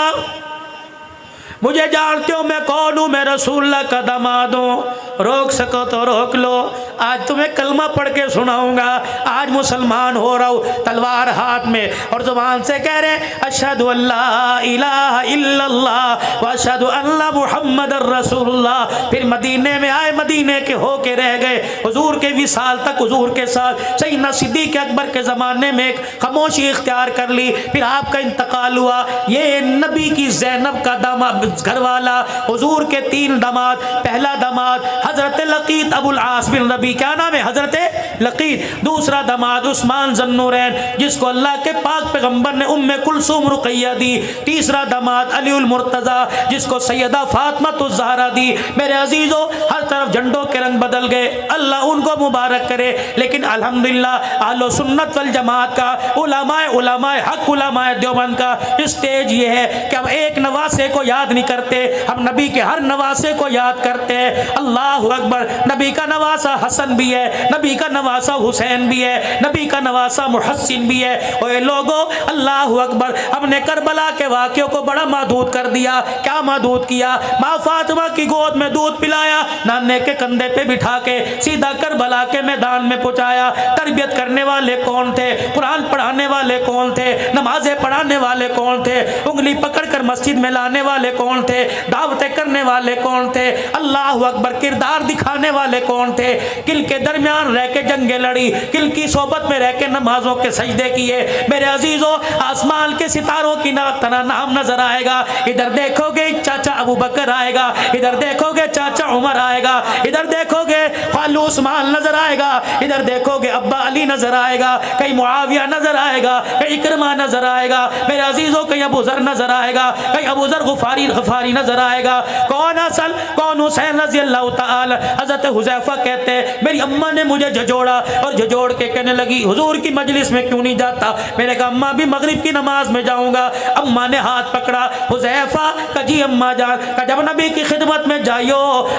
مجھے جانتے ہو میں کون ہوں، میں رسول اللہ کا داماد ہوں، روک سکو تو روک لو، آج تمہیں کلمہ پڑھ کے سناؤں گا، آج مسلمان ہو رہا ہوں، تلوار ہاتھ میں، اور زبان سے کہہ رہے اشہد ان لا الہ الا اللہ واشہد ان محمد الرسول اللہ۔ پھر مدینے میں آئے، مدینے کے ہو کے رہ گئے، حضور کے وصال تک حضور کے ساتھ، سیدنا صدیق اکبر کے زمانے میں ایک خاموشی اختیار کر لی، پھر آپ کا انتقال ہوا۔ یہ نبی کی زینب کا داماد گھر والا، حضور کے 3 داماد، پہلا داماد حضرت لقیط ابو العاص بن ربیع، کیا نام ہے؟ حضرت لقیط۔ دوسرا داماد عثمان ذو النورین، جس کو اللہ کے پاک پیغمبر نے ام کلثوم رقیہ دی۔ تیسرا داماد علی المرتضیٰ، جس کو سیدہ فاطمہ الزہرا دی۔ میرے عزیزو، ہر طرف جھنڈوں کے رنگ بدل گئے، اللہ ان کو مبارک کرے، لیکن الحمدللہ اہل سنت والجماعت کا، علماء حق، علماء دیوبند کا اسٹیج یہ ہے کہ ہم ایک نواسے کو یاد نہیں کرتے، ہم نبی کے ہر نواسے کو یاد کرتے ہیں۔ اللہ اکبر، نبی کا نواسا حسن بھی ہے، نبی کا نواسا حسین بھی ہے، نبی کا نواسا محسن بھی ہے۔ اوے لوگوں، اللہ اکبر، ہم نے کربلا کے واقعوں کو بڑا محدود کر دیا۔ کیا محدود کیا؟ ماں فاطمہ کی گود میں دودھ پلایا، نانے کے کندھے پہ بٹھا کے سیدھا کربلا کے میدان میں پہنچایا۔ تربیت کرنے والے کون تھے؟ قرآن پڑھانے والے کون تھے؟ نمازیں پڑھانے والے کون تھے؟ انگلی پکڑ کر مسجد میں لانے والے کون تھے؟ دعوتیں کرنے والے کون تھے؟ اللہ اکبر، کردار دکھانے والے کون تھے؟ کل کے درمیان رہ کے جنگیں لڑی، کل کی صحبت میں رہ کے نمازوں کے سجدے کیے۔ میرے عزیزوں، آسمان کے ستاروں کی طرح نام نظر آئے گا۔ ادھر دیکھو گے چاچا ابو بکر آئے گا، ادھر دیکھو گے چاچا عمر آئے گا، ادھر دیکھو گے خالو عثمان نظر آئے گا، ادھر دیکھو گے ابا علی نظر آئے گا، کہیں معاویہ نظر آئے گا، کہیں اکرمہ نظر آئے گا، میرے عزیزوں کہیں ابو ذر نظر آئے گا، کہیں ابو ذر غفاری نظر آئے گا۔ کون حسن کون حسین رضی اللہ تعالی۔ حضرت حذیفہ کہتے ہیں میری اماں نے مجھے جھجوڑا اور جھجوڑ کے کہنے لگی حضور کی مجلس میں کیوں نہیں جاتا؟ میں نے کہا اماں بھی مغرب کی نماز میں جاؤں گا۔ اماں نے ہاتھ پکڑا، حذیفہ کہ جی اماں جان، کہ جب نبی کی خدمت میں جائیو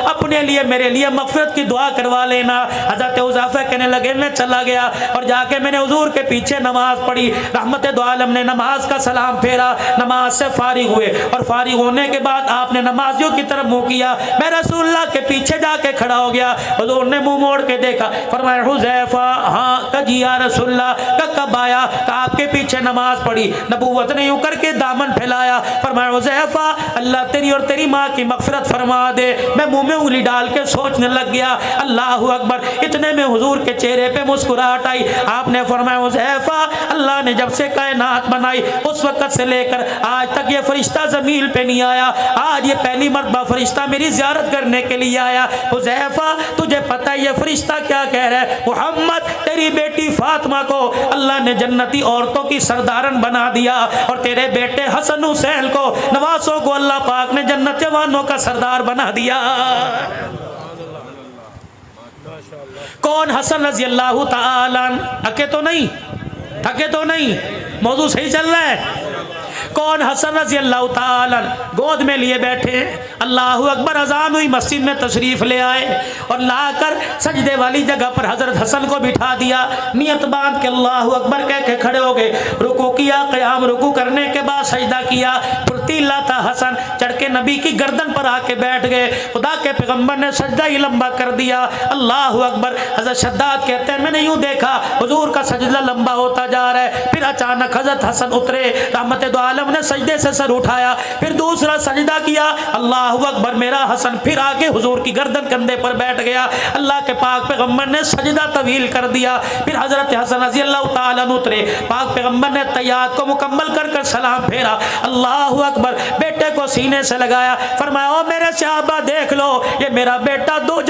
اپنے لیے میرے لیے مغفرت کی دعا کروا لینا۔ حضرت حذیفہ کہنے لگے میں چلا گیا اور جا کے میں نے حضور کے پیچھے نماز پڑھی۔ رحمت دو عالم نے نماز کا سلام پھیرا، نماز سے فارغ ہوئے اور فارغ ہونے کے بعد آپ نے نمازیوں کی طرف منہ کیا، میں رسول اللہ کے پیچھے جا کے کھڑا ہو گیا۔ حضور نے منہ موڑ کے دیکھا، فرمایا حذیفہ ہاں کہ جی یا رسول اللہ، کہ کب آیا؟ کہ آپ کے پیچھے نماز پڑھی۔ نبوت نے یوں کر کے دامن پھیلایا، فرمایا حذیفہ اللہ تیری اور تیری ماں کی مغفرت فرما دے۔ میں منہ میں انگلی ڈال کے سوچنے لگ گیا، اللہ اکبر، اتنے میں حضور کے چہرے پہ مسکراہٹ آئی۔ آپ نے فرمایا حذیفہ اللہ نے جب سے کائنات بنائی اس وقت سے لے کر آج تک یہ فرشتہ زمین پہ نہیں آیا، آج یہ پہلی مرتبہ فرشتہ میری زیارت کرنے کے لیے آیا۔ حذیفہ تجھے پتہ ہے یہ فرشتہ کیا کہہ رہا ہے؟ محمد تیری بیٹی فاطمہ کو اللہ نے جنتی عورتوں کی سردارن بنا دیا، اور تیرے بیٹے حسن حسین کو، نواسوں کو اللہ پاک نے جنت جوانوں کا سردار بنا دیا۔ کون حسن رضی اللہ تعالیٰ؟ تھکے تو نہیں؟ موضوع صحیح چل رہا ہے؟ کون حسن رضی اللہ تعالیٰ گود میں لیے بیٹھے ہیں؟ اللہ اکبر، اذان ہوئی، مسجد میں تشریف لے آئے اور لا کر سجدے والی جگہ پر حضرت حسن کو بٹھا دیا، نیت باندھ کے اللہ اکبر کہہ کے کھڑے ہو گئے، رکوع کیا، قیام رکوع کرنے کے بعد سجدہ کیا، پرتیلا تھا حسن، چڑھ کے نبی کی گردن پر آ کے بیٹھ گئے۔ خدا کے پیغمبر نے سجدہ ہی لمبا کر دیا، اللہ اکبر۔ حضرت شداد کہتے ہیں میں نے یوں دیکھا حضور کا سجدہ لمبا ہوتا جا رہا ہے، پھر اچانک حضرت حسن اترے، رحمت دو عالم نے سجدے سے سر اٹھایا، پھر دوسرا سجدہ کیا، اللہ اکبر، میرا حسن پھر آگے حضور کی گردن کندھے پر بیٹھ گیا۔ اللہ کے پاک پیغمبر نے سجدہ طویل کر دیا، پھر حضرت حسن رضی اللہ تعالیٰ اترے، پاک پیغمبر نے تحیات کو مکمل کر کر سلام پھیرا، اللہ اکبر، بیٹے کو سینے سے لگایا، فرمایا او میرے صحابہ دیکھ لو یہ میرا بیٹا دو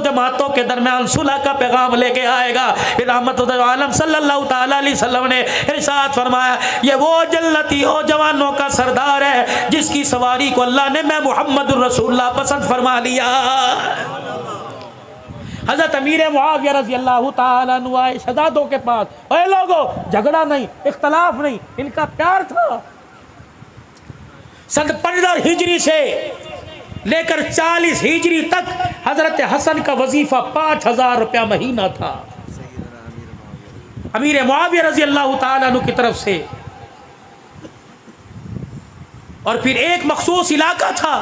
جماعتوں کے درمیان صلح کا پیغام لے کے آئے گا۔ پھر رحمت عالم صلی اللہ تعالیٰ علیہ وسلم نے ارشاد فرمایا یہ وہ جنتی او جوانوں کا سردار ہے جس کی سواری کو اللہ نے میں محمد الرسول اللہ پسند فرما لیا۔ حضرت امیر معاویہ رضی اللہ تعالیٰ عنہ آئے شہزادوں کے پاس، اے لوگو جھگڑا نہیں، اختلاف نہیں، ان کا پیار تھا۔ سن 15 ہجری سے لے کر 40 ہجری تک حضرت حسن کا وظیفہ 5000 روپیہ مہینہ تھا امیر معاویہ رضی اللہ تعالیٰ عنہ کی طرف سے۔ اور پھر ایک مخصوص علاقہ تھا،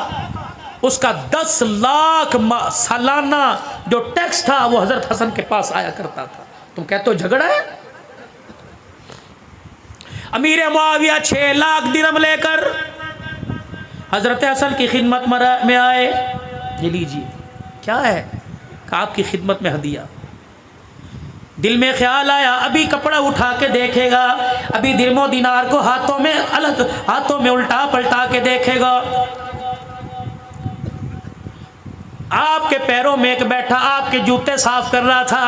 اس کا 10 لاکھ سالانہ جو ٹیکس تھا وہ حضرت حسن کے پاس آیا کرتا تھا۔ تم کہتے ہو جھگڑا ہے؟ امیر معاویہ 6 لاکھ درہم لے کر حضرت حسن کی خدمت میں آئے، یہ لیجیے کیا ہے کہ آپ کی خدمت میں ہدیہ۔ دل میں خیال آیا ابھی کپڑا اٹھا کے دیکھے گا، ابھی درم و دینار کو ہاتھوں میں الٹا پلٹا کے دیکھے گا۔ آپ کے پیروں میں ایک بیٹھا آپ کے جوتے صاف کر رہا تھا۔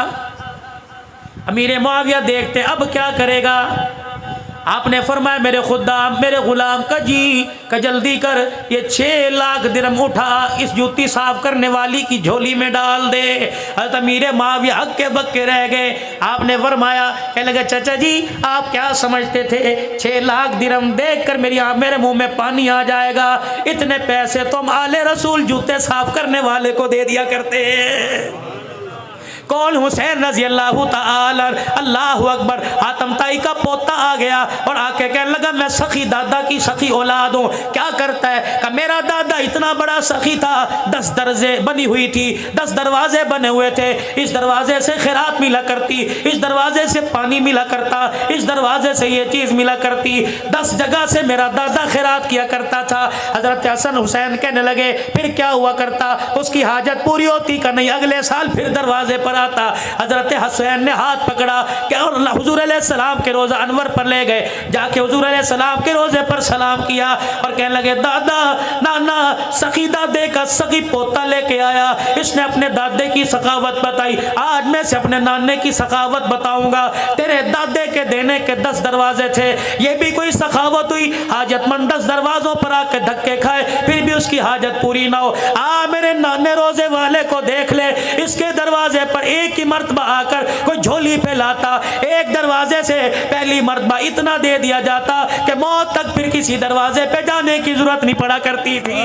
امیر معاویہ دیکھتے اب کیا کرے گا؟ آپ نے فرمایا میرے خدام میرے غلام کا جی کا جلدی کر، یہ 6 لاکھ درہم اٹھا اس جوتی صاف کرنے والی کی جھولی میں ڈال دے۔ حضرت امیر معاویہ ہکے بکے رہ گئے۔ آپ نے فرمایا کہنے لگا چچا جی آپ کیا سمجھتے تھے 6 لاکھ درہم دیکھ کر میرے منہ میں پانی آ جائے گا؟ اتنے پیسے تم آل رسول جوتے صاف کرنے والے کو دے دیا کرتے ہیں۔ کون؟ حسین رضی اللہ تعالی، اللہ اکبر۔ حاتم طائی کا پوتا آ گیا اور آ کے کہنے لگا میں سخی دادا کی سخی اولاد ہوں۔ کیا کرتا ہے کہ میرا دادا اتنا بڑا سخی تھا، 10 درزے بنی ہوئی تھی، 10 دروازے بنے ہوئے تھے، اس دروازے سے خیرات ملا کرتی، اس دروازے سے پانی ملا کرتا، اس دروازے سے یہ چیز ملا کرتی، 10 جگہ سے میرا دادا خیرات کیا کرتا تھا۔ حضرت حسن حسین کہنے لگے پھر کیا ہوا کرتا؟ اس کی حاجت پوری ہوتی کہ نہیں، اگلے سال پھر دروازے پر آتا۔ حضرت حسین نے ہاتھ پکڑا کہ اور حضور علیہ السلام کے روزہ انور پر لے گئے، جا کے حضور علیہ السلام کے روزے پر سلام کیا اور کہنے لگے دادا نانا سخی دادے کا سخی پوتا لے کے آیا، اس نے اپنے دادے کی سخاوت بتائی، آج میں سے اپنے نانے کی سخاوت بتاؤں گا۔ تیرے دادے کے دینے کے 10 دروازے تھے، یہ بھی کوئی سخاوت ہوئی؟ حاجت مند 10 دروازوں پر آ کے دھکے کھائے پھر بھی اس کی حاجت پوری نہ ہو۔ میرے نانے روزے والے کو دیکھ لے، اس کے دروازے پر ایک ہی مرتبہ آ کر کوئی جھولی پھیلاتا، ایک دروازے سے پہلی مرتبہ اتنا دے دیا جاتا کہ موت تک پھر کسی دروازے پہ جانے کی ضرورت نہیں پڑا کرتی تھی۔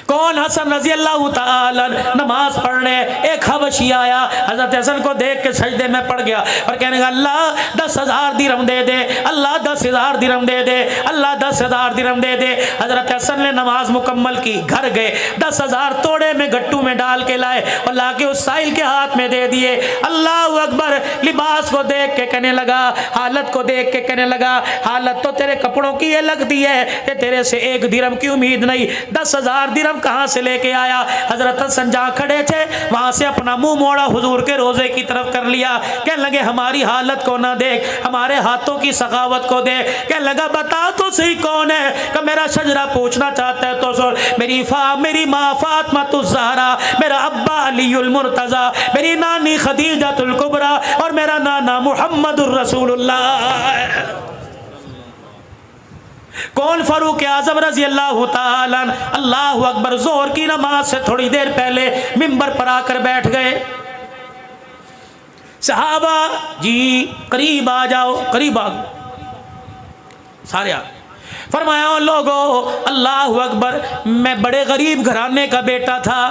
کون؟ حسن رضی اللہ تعالی نماز پڑھنے ایک حبشی آیا، حضرت حسن کو دیکھ کے سجدے میں پڑ گیا اور کہنے لگا اللہ 10,000 درہم دے دے، اللہ 10,000 درہم دے دے، اللہ 10,000 درہم دے دے۔ حضرت حسن نے نماز مکمل کی، گھر گئے، 10,000 توڑے میں گٹو میں ڈال کے لائے اور لا کے اس سائل کے ہاتھ میں دے دیے۔ اللہ اکبر۔ لباس کو دیکھ کے کہنے لگا، حالت کو دیکھ کے کہنے لگا حالت تو تیرے کپڑوں کی یہ لگتی ہے کہ تیرے سے 1 درہم کی امید نہیں، 10,000 درہم کہاں سے لے کے آیا؟ حضرت حسن جہاں کھڑے تھے وہاں سے اپنا منہ موڑا حضور کے روزے کی طرف کر لیا، کہنے لگے ہماری حالت کو نہ دیکھ، ہمارے ہاتھوں کی سخاوت کو دیکھ۔ کہنے لگا بتا تو صحیح کون ہے؟ کہ میرا شجرہ پوچھنا چاہتا ہے تو سن، میری ماں فاطمہ الزہرا، میرا ابا علی المرتضی، میری نانی خدیجہ الکبریٰ اور میرا نانا محمد الرسول اللہ۔ کون؟ فاروق اعظم رضی اللہ تعالی عنہ۔ اللہ اکبر۔ ظہر کی نماز سے تھوڑی دیر پہلے منبر پر آ کر بیٹھ گئے۔ صحابہ جی قریب آ جاؤ، قریب آ گئے سارے آ گئے۔ فرمایا لوگو اللہ اکبر، میں بڑے غریب گھرانے کا بیٹا تھا،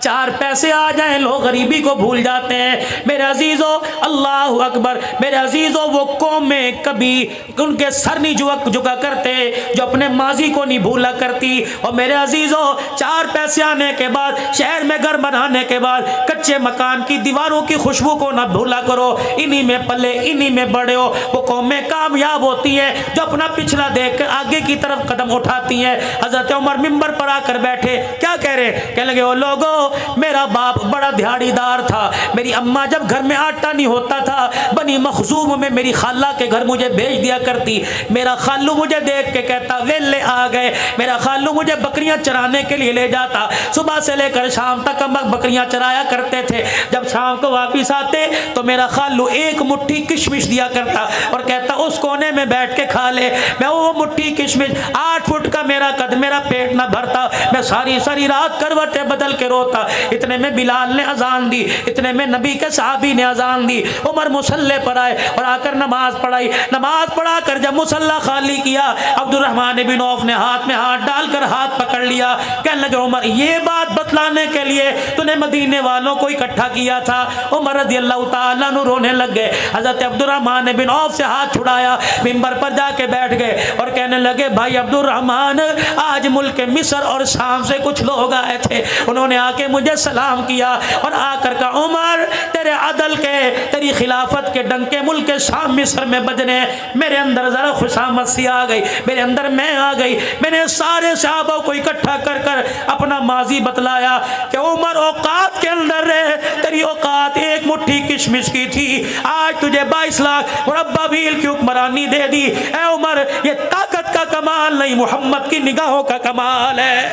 4 پیسے آ جائیں لوگ غریبی کو بھول جاتے ہیں۔ میرے عزیزو اللہ اکبر، میرے عزیزو وہ قومیں کبھی ان کے سر نہیں جھکا کرتے جو اپنے ماضی کو نہیں بھولا کرتی۔ اور میرے عزیزو 4 پیسے آنے کے بعد، شہر میں گھر بنانے کے بعد کچے مکان کی دیواروں کی خوشبو کو نہ بھولا کرو، انہی میں پلے انہی میں بڑے ہو۔ وہ قومیں کامیاب ہوتی ہیں جو اپنا پچھلا دیکھ کر آگے کی طرف قدم اٹھاتی ہیں۔ حضرت عمر منبر پر آ کر بیٹھے، کیا کہہ رہے؟ کہنے لگے او لوگو میرا باپ بڑا دیہڑی دار تھا، میری اماں جب گھر میں آٹا نہیں ہوتا تھا بنی مخزوم میں میری خالہ کے گھر مجھے بھیج دیا کرتی، میرا خالو مجھے دیکھ کے کہتا ویلے آ گئے، میرا خالو مجھے بکریاں چرانے کے لیے لے جاتا، صبح سے لے کر شام تک ہم بکریاں چرایا کرتے تھے، جب شام کو واپس آتے تو میرا خالو 1 مٹھی کشمش دیا کرتا اور کہتا اس کونے میں بیٹھ کے کھا لے۔ میں وہ مٹھی کشمش 8 فٹ کا میرا قد، میرا پیٹ نہ بھرتا، میں ساری ساری رات کروٹیں بدل کے روتا. اتنے میں بلال نے اذان دی, اتنے میں نبی کے صحابی نے اذان دی. عمر مصلی پر آئے اور آ کر نماز پڑھائی. نماز پڑھا کر جب مصلی خالی کیا, عبد الرحمن بن عوف نے ہاتھ میں ہاتھ ڈال کر ہاتھ پکڑ لیا. کہنے لگے عمر یہ بات بتلانے کے لیے تو نے مدینے والوں کو اکٹھا کیا تھا. عمر رضی اللہ تعالیٰ عنہ رونے لگ گئے. حضرت عبد الرحمن بن عوف سے ہاتھ چھڑایا, منبر پر جا کے بیٹھ گئے اور کہنے لگے بھائی عبد الرحمن, آج ملک مصر اور شام سے کچھ لوگ آئے تھے, انہوں نے آ کے مجھے سلام کیا اور آ کر کہا عمر تیرے عدل کے, تیری خلافت کے ڈنکے ملک شام مصر میں بجنے. میرے اندر ذرا خوشامد سی آ گئی, میرے اندر میں آ گئی. میں نے سارے صحابہ کو اکٹھا کر کر اپنا ماضی بتلایا کہ عمر اوقات کے اندر رہے, تیری اوقات ایک مٹھی کشمش کی تھی, آج تجھے 22 لاکھ مربع میل کی حکمرانی دے دی. اے عمر یہ طاقت کا کمال نہیں, محمد کی نگاہوں کا کمال ہے.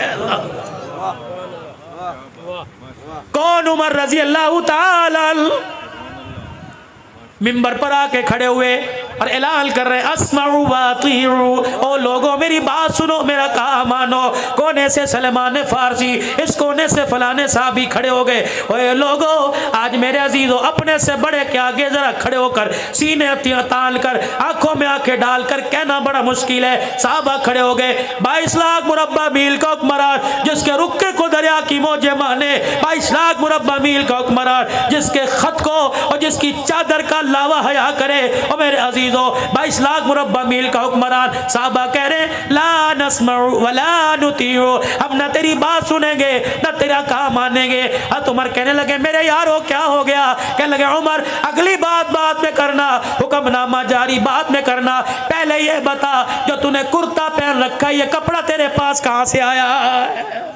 کون عمر رضی اللہ تعالی منبر پر آ کے کھڑے ہوئے اور اعلان کر رہے اسمعوا واطیعوا, او لوگوں میری بات سنو, میرا کہا مانو. کونے سے سلمان فارسی, اس کونے سے فلانے صحابی کھڑے ہو گئے. اے لوگوں آج میرے عزیزوں اپنے سے بڑے کے آگے ذرا کھڑے ہو کر سینے تان کر آنکھوں میں آنکھیں ڈال کر کہنا بڑا مشکل ہے. صحابہ کھڑے ہو گئے. 22 لاکھ مربع میل کا حکمران جس کے رکے کو دریا کی موجیں مانے, 22 لاکھ مربع میل کا حکمران جس کے خط کو اور جس کی چادر کا لاوا حیا کرے. اور میرے عزیزوں 22 لاکھ مربع میل کا حکمران. صحابہ کہہ رہے لا نسمع ولا نطیع, ہم نہ تیری بات سنیں گے نہ تیرا کام مانیں گے. حضرت عمر کہنے لگے میرے یارو کیا ہو گیا؟ کہنے لگے عمر اگلی بات بعد میں کرنا, حکم نامہ جاری بعد میں کرنا, پہلے یہ بتا جو تو نے کرتا پہن رکھا ہے یہ کپڑا تیرے پاس کہاں سے آیا ہے؟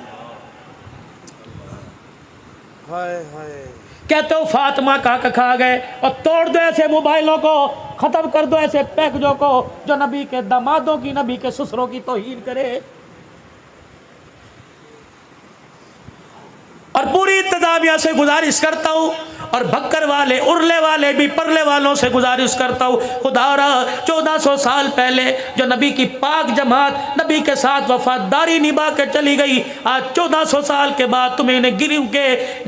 کہتے ہو فاطمہ کا کھا گئے, اور توڑ دو ایسے موبائلوں کو, ختم کر دو ایسے پیکجوں کو جو نبی کے دامادوں کی, نبی کے سسروں کی توہین کرے. اور پوری انتظامیہ سے گزارش کرتا ہوں اور بھکر والے ارلے والے بھی پرلے والوں سے گزارش کرتا ہوں, خدا را 1400 سال پہلے جو نبی کی پاک جماعت نبی کے ساتھ وفاداری نبھا کے چلی گئی, آج 1400 سال کے بعد تمہیں انہیں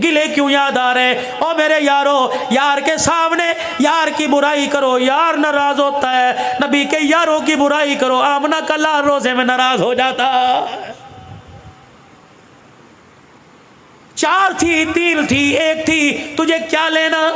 گلے کیوں یاد آ رہے ہیں؟ او میرے یارو, یار کے سامنے یار کی برائی کرو, یار ناراض ہوتا ہے. نبی کے یاروں کی برائی کرو, آمنہ کا لال روزے میں ناراض ہو جاتا. 4 تھی, 3 تھی, 1 تھی, تجھے کیا لینا؟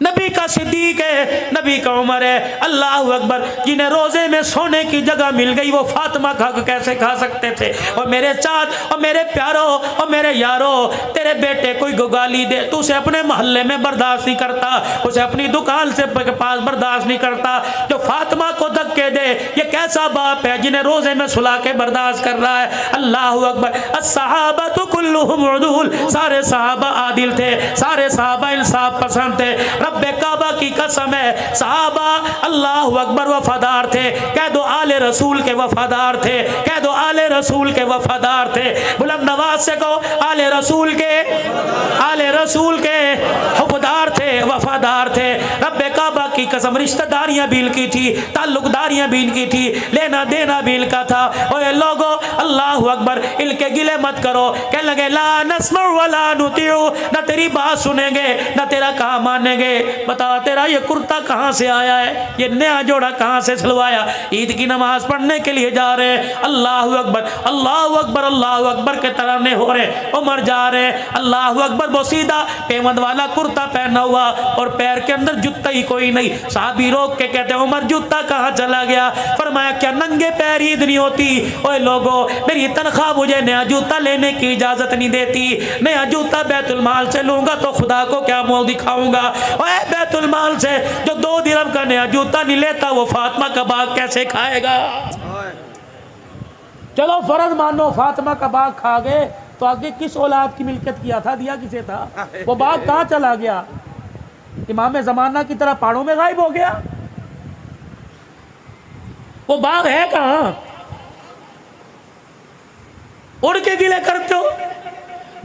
نبی کا صدیق ہے, نبی کا عمر ہے. اللہ اکبر, جنہیں روزے میں سونے کی جگہ مل گئی وہ فاطمہ کیسے کھا سکتے تھے؟ اور میرے چاند اور میرے پیاروں اور میرے یاروں, تیرے بیٹے کوئی گالی دے تو اسے اپنے محلے میں برداشت نہیں کرتا, اسے اپنی دکان سے پاس برداشت نہیں کرتا. جو فاطمہ کو دھکے دے یہ کیسا باپ ہے جنہیں روزے میں سلا کے برداشت کر رہا ہے؟ اللہ اکبر. الصحابۃ کلھم عدول, سارے صحابہ عادل تھے, سارے صحابہ انصاف پسند تھے. رب کعبہ کی قسم ہے صحابہ اللہ اکبر وفادار تھے. کہہ دو آل رسول کے وفادار تھے, کہہ دو آل رسول کے وفادار تھے. بلند آواز سے کہو آل رسول کے حبدار تھے, وفادار تھے. رب کعبہ کی قسم رشتہ داریاں بھی ان کی تھی, تعلق داریاں بھی ان کی تھی, لینا دینا بھی ان کا تھا. اوے لوگو اللہ اکبر, ان کے گلے مت کرو. کہنے لگے لا نسمع ولا نطیع, نہ تیری بات سنیں گے نہ تیرا کام مانیں گے. بتا تیرا یہ کرتا کہاں سے آیا ہے, یہ نیا جوڑا کہاں سے سلوایا؟ عید کی نماز پڑھنے کے لیے جا رہے ہیں, اللہ اکبر اللہ اکبر اللہ اکبر کے ترانے ہو رہے. عمر جا رہے ہیں, اللہ اکبر, وہ سیدھا پیمند والا کرتا پہنا ہوا اور پیر کے اندر جوتا ہی کوئی نہیں. صحابی روک کے کہتے ہیں عمر جوتا کہاں چلا گیا؟ فرمایا کیا ننگے پیر عید نہیں ہوتی؟ اوے لوگو میری تنخواہ مجھے نیا جوتا لینے کی اجازت نہیں دیتی, نیا جوتا بیت المال سے لوں گا تو خدا کو کیا منہ دکھاؤں گا؟ اوے بیت المال سے جو 2 درہم کا نیا جوتا نہیں لیتا وہ فاطمہ کا باغ کیسے کھائے گا؟ چلو فرض مانو فاطمہ کا باغ کھا گئے تو آگے کس اولاد کی ملکیت کیا تھا, دیا کسے تھا؟ وہ باغ کہاں چلا گیا؟ امام زمانہ کی طرح پہاڑوں میں غائب ہو گیا؟ وہ باغ ہے کہاں؟ اڑ کے گلے کرتے ہو.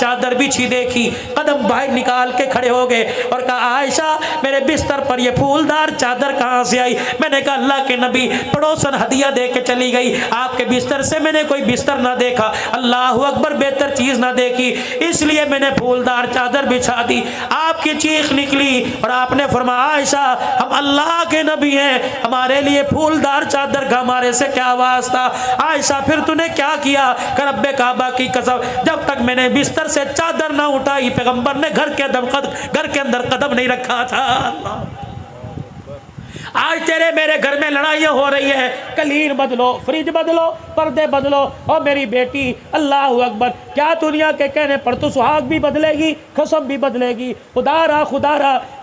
چادر بچھی دیکھی، قدم باہر نکال کے کھڑے ہو گئے اور کہا عائشہ میرے بستر پر یہ پھولدار چادر کہاں سے آئی؟ میں نے کہا اللہ کے نبی پڑوسن ہدیہ دے کے چلی گئی، آپ کے بستر سے میں نے کوئی بستر نہ دیکھا، اللہ اکبر بہتر چیز نہ دیکھی، اس لیے میں نے پھولدار چادر بچھا دی۔ آپ کی چیخ نکلی اور آپ نے فرمایا عائشہ ہم اللہ کے نبی ہیں، ہمارے لیے پھولدار چادر کا ہمارے سے کیا واسطہ؟ عائشہ پھر تو نے کیا کیا؟ کہ رب کعبہ کی قسم جب تک میں نے بستر سے چادر نہ اٹھائی پیغمبر نے گھر کے اندر قدم نہیں رکھا تھا۔ آج تیرے میرے گھر میں لڑائیاں ہو رہی ہے، کلین بدلو، فریج بدلو، پردے بدلو، اور میری بیٹی اللہ اکبر کیا دنیا کے کہنے پر تو سہاگ بھی بدلے گی، قسم بھی بدلے گی، خدا را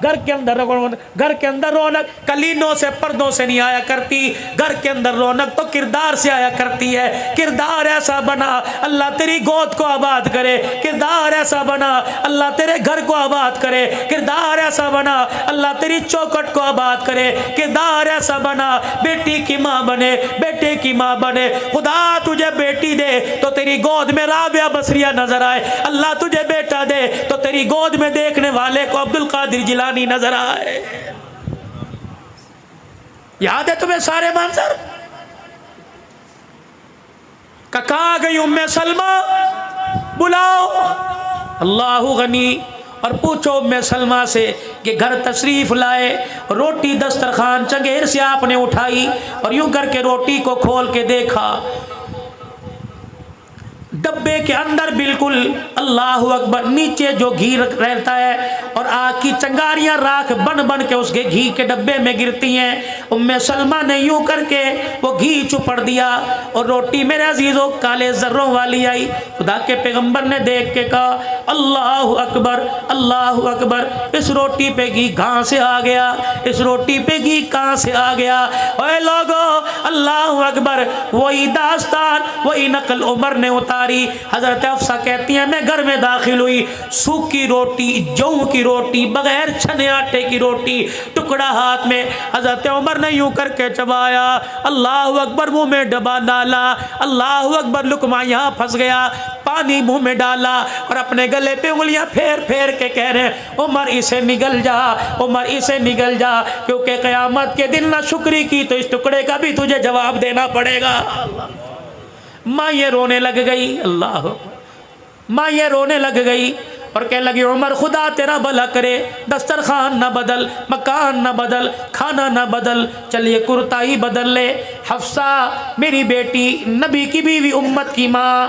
گھر کے اندر رونق کلینوں سے پردوں سے نہیں آیا کرتی، گھر کے اندر رونق تو کردار سے آیا کرتی ہے۔ کردار ایسا بنا اللہ تیری گود کو آباد کرے، کردار ایسا بنا اللہ تیرے گھر کو آباد کرے، کردار ایسا بنا اللہ تیری چوکٹ کو آباد کرے، کردار ایسا بنا بیٹی کی ماں بنے، بیٹے کی ماں بنے۔ خدا تجھے بیٹی دے تو تیری گود میں رابعہ بصریہ نظر آئے، اللہ تجھے بیٹا دے تو تیری گود میں دیکھنے والے کو عبد القادر جیلانی نظر آئے۔ یاد ہے تمہیں سارے منظر؟ کہاں گئی ام سلمہ؟ بلاؤ اللہ غنی اور پوچھو ام سلمہ سے کہ گھر تشریف لائے، روٹی دسترخوان چنگیر سے آپ نے اٹھائی اور یوں کر کے روٹی کو کھول کے دیکھا، ڈبے کے اندر بالکل اللہ اکبر نیچے جو گھی رہتا ہے اور آگ کی چنگاریاں راکھ بن بن کے اس کے گھی کے ڈبے میں گرتی ہیں، ام سلمہ نے یوں کر کے وہ گھی چپڑ دیا اور روٹی میرے عزیزوں کالے ذروں والی آئی۔ خدا کے پیغمبر نے دیکھ کے کہا اللہ اکبر اللہ اکبر، اس روٹی پہ گھی کہاں سے آ گیا؟ اس روٹی پہ گھی کہاں سے آ گیا؟ اے لوگو اللہ اکبر، وہی داستان وہی نقل عمر نے اتاری۔ حضرت حفصہ کہتی ہیں میں گھر میں داخل ہوئی، سوکھی روٹی، جو کی روٹی، بغیر چھنے آٹے کی روٹی، ٹکڑا ہاتھ میں، حضرت عمر نے یوں کر کے چبایا، اللہ اکبر منہ میں ڈبا ڈالا، اللہ اکبر لقمہ یہاں پھنس گیا، پانی منہ میں ڈالا اور اپنے گلے پہ انگلیاں پھیر پھیر کے کہہ رہے ہیں عمر اسے نگل جا، عمر اسے نگل جا، کیونکہ قیامت کے دن نہ شکری کی تو اس ٹکڑے کا بھی تجھے جواب دینا پڑے گا۔ ماں یہ رونے لگ گئی، اللہ ماں یہ رونے لگ گئی اور کہنے لگی عمر خدا تیرا بھلا کرے، دسترخوان نہ بدل، مکان نہ بدل، کھانا نہ بدل، چلیے کرتا ہی بدل لے۔ حفصہ میری بیٹی، نبی کی بیوی، امت کی ماں،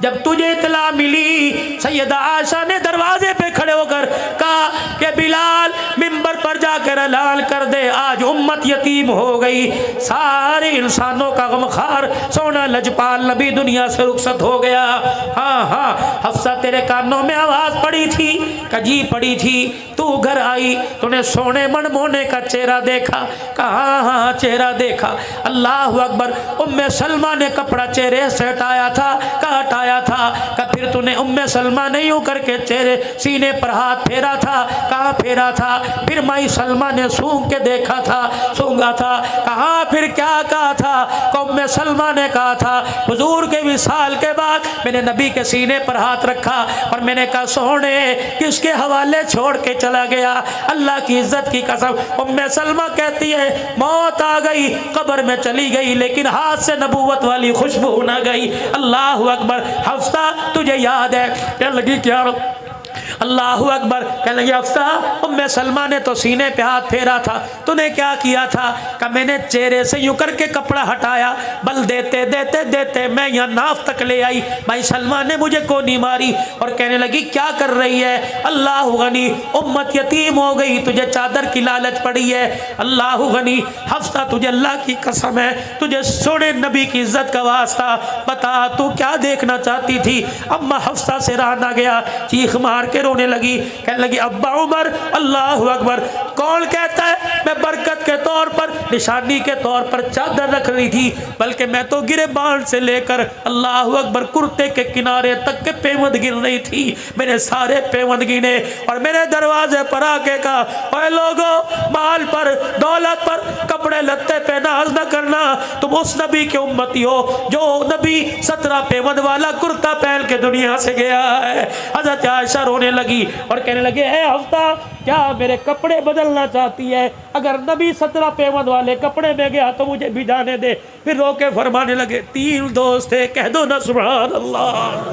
جب تجھے اطلاع ملی سیدہ عائشہ نے دروازے پہ کھڑے ہو کر کہا کہ بلال منبر پر جا کر اعلان کر دے آج امت یتیم ہو گئی، سارے انسانوں کا غمخوار سونا لجپال نبی دنیا سے رخصت ہو گیا۔ ہاں ہاں حفصہ تیرے کانوں میں آواز پڑی تھی، کجی پڑی تھی، تو گھر آئی تو نے سونے منمونے کا چہرہ دیکھا، کہاں ہاں چہرہ دیکھا، اللہ اکبر۔ ام سلمہ نے کپڑا چہرے سے ہٹایا تھا، کہا ہٹایا تھا، کہ پھر تو نے ام سلمہ نے یوں کر کے چہرے سینے پر ہاتھ پھیرا تھا، کہاں پھیرا تھا، پھر مائی سلمہ نے سونگ کے دیکھا تھا، سونگا تھا، کہاں پھر کیا کہا تھا، کہ ام سلمہ نے کہا تھا حضور کے وصال کے بعد میں نے نبی کے سینے پر ہاتھ رکھا اور میں نے کہا سونے کس کے حوالے چھوڑ کے چلا گیا، اللہ کی عزت کی قسم۔ ام سلمہ کہتی ہے موت آ گئی، قبر میں چلی گئی، لیکن ہاتھ سے نبوت والی خوشبو نہ گئی، اللہ اکبر۔ حفصہ تجھے یاد ہے؟ کہنے لگی کیا؟ اللہ اکبر، کہنے لگی حفصہ ام سلمہ نے تو سینے پہ ہاتھ پھیرا تھا، تو نے کیا کیا تھا؟ کہ میں نے چہرے سے یوں کر کے کپڑا ہٹایا، بل دیتے دیتے دیتے میں یہاں ناف تک لے آئی، بھائی سلمہ نے مجھے کونی ماری، اور کہنے لگی کیا کر رہی ہے؟ اللہ غنی، امت یتیم ہو گئی، تجھے چادر کی لالچ پڑی ہے، اللہ غنی۔ حفصہ تجھے اللہ کی قسم ہے، تجھے سونے نبی کی عزت کا واسطہ بتا تو کیا دیکھنا چاہتی تھی؟ اما حفصہ سے رہا نہ گیا، چیخ مار کے رونے لگی، کہنے لگی ابا عمر، اللہ اکبر، کون کہتا ہے میں برکت کے طور پر, نشانی کے طور پر چادر رکھ رہی تھی, بلکہ میں تو گریبان سے لے کر اللہ اکبر کرتے کے کنارے تک کے پیوند گر رہی تھی. میں نے سارے پیوند گنے اور میرے دروازے پر آ کے کہا, اے لوگوں, مال پر, دولت پر, کپڑے لتے پہ ناز نہ کرنا, تم اس نبی کی امتی ہو جو نبی 17 پیوند والا کرتا پہن کے دنیا سے گیا ہے. حضرت عائشہ رونے لگی اور کہنے لگے, اے حفصہ, کیا میرے کپڑے بدلنا چاہتی ہے؟ اگر نبی 17 پیوند والے کپڑے میں گیا تو مجھے بھی جانے دے. پھر رو کے فرمانے لگے, 3 دوست تھے, کہہ دو نا سبحان اللہ.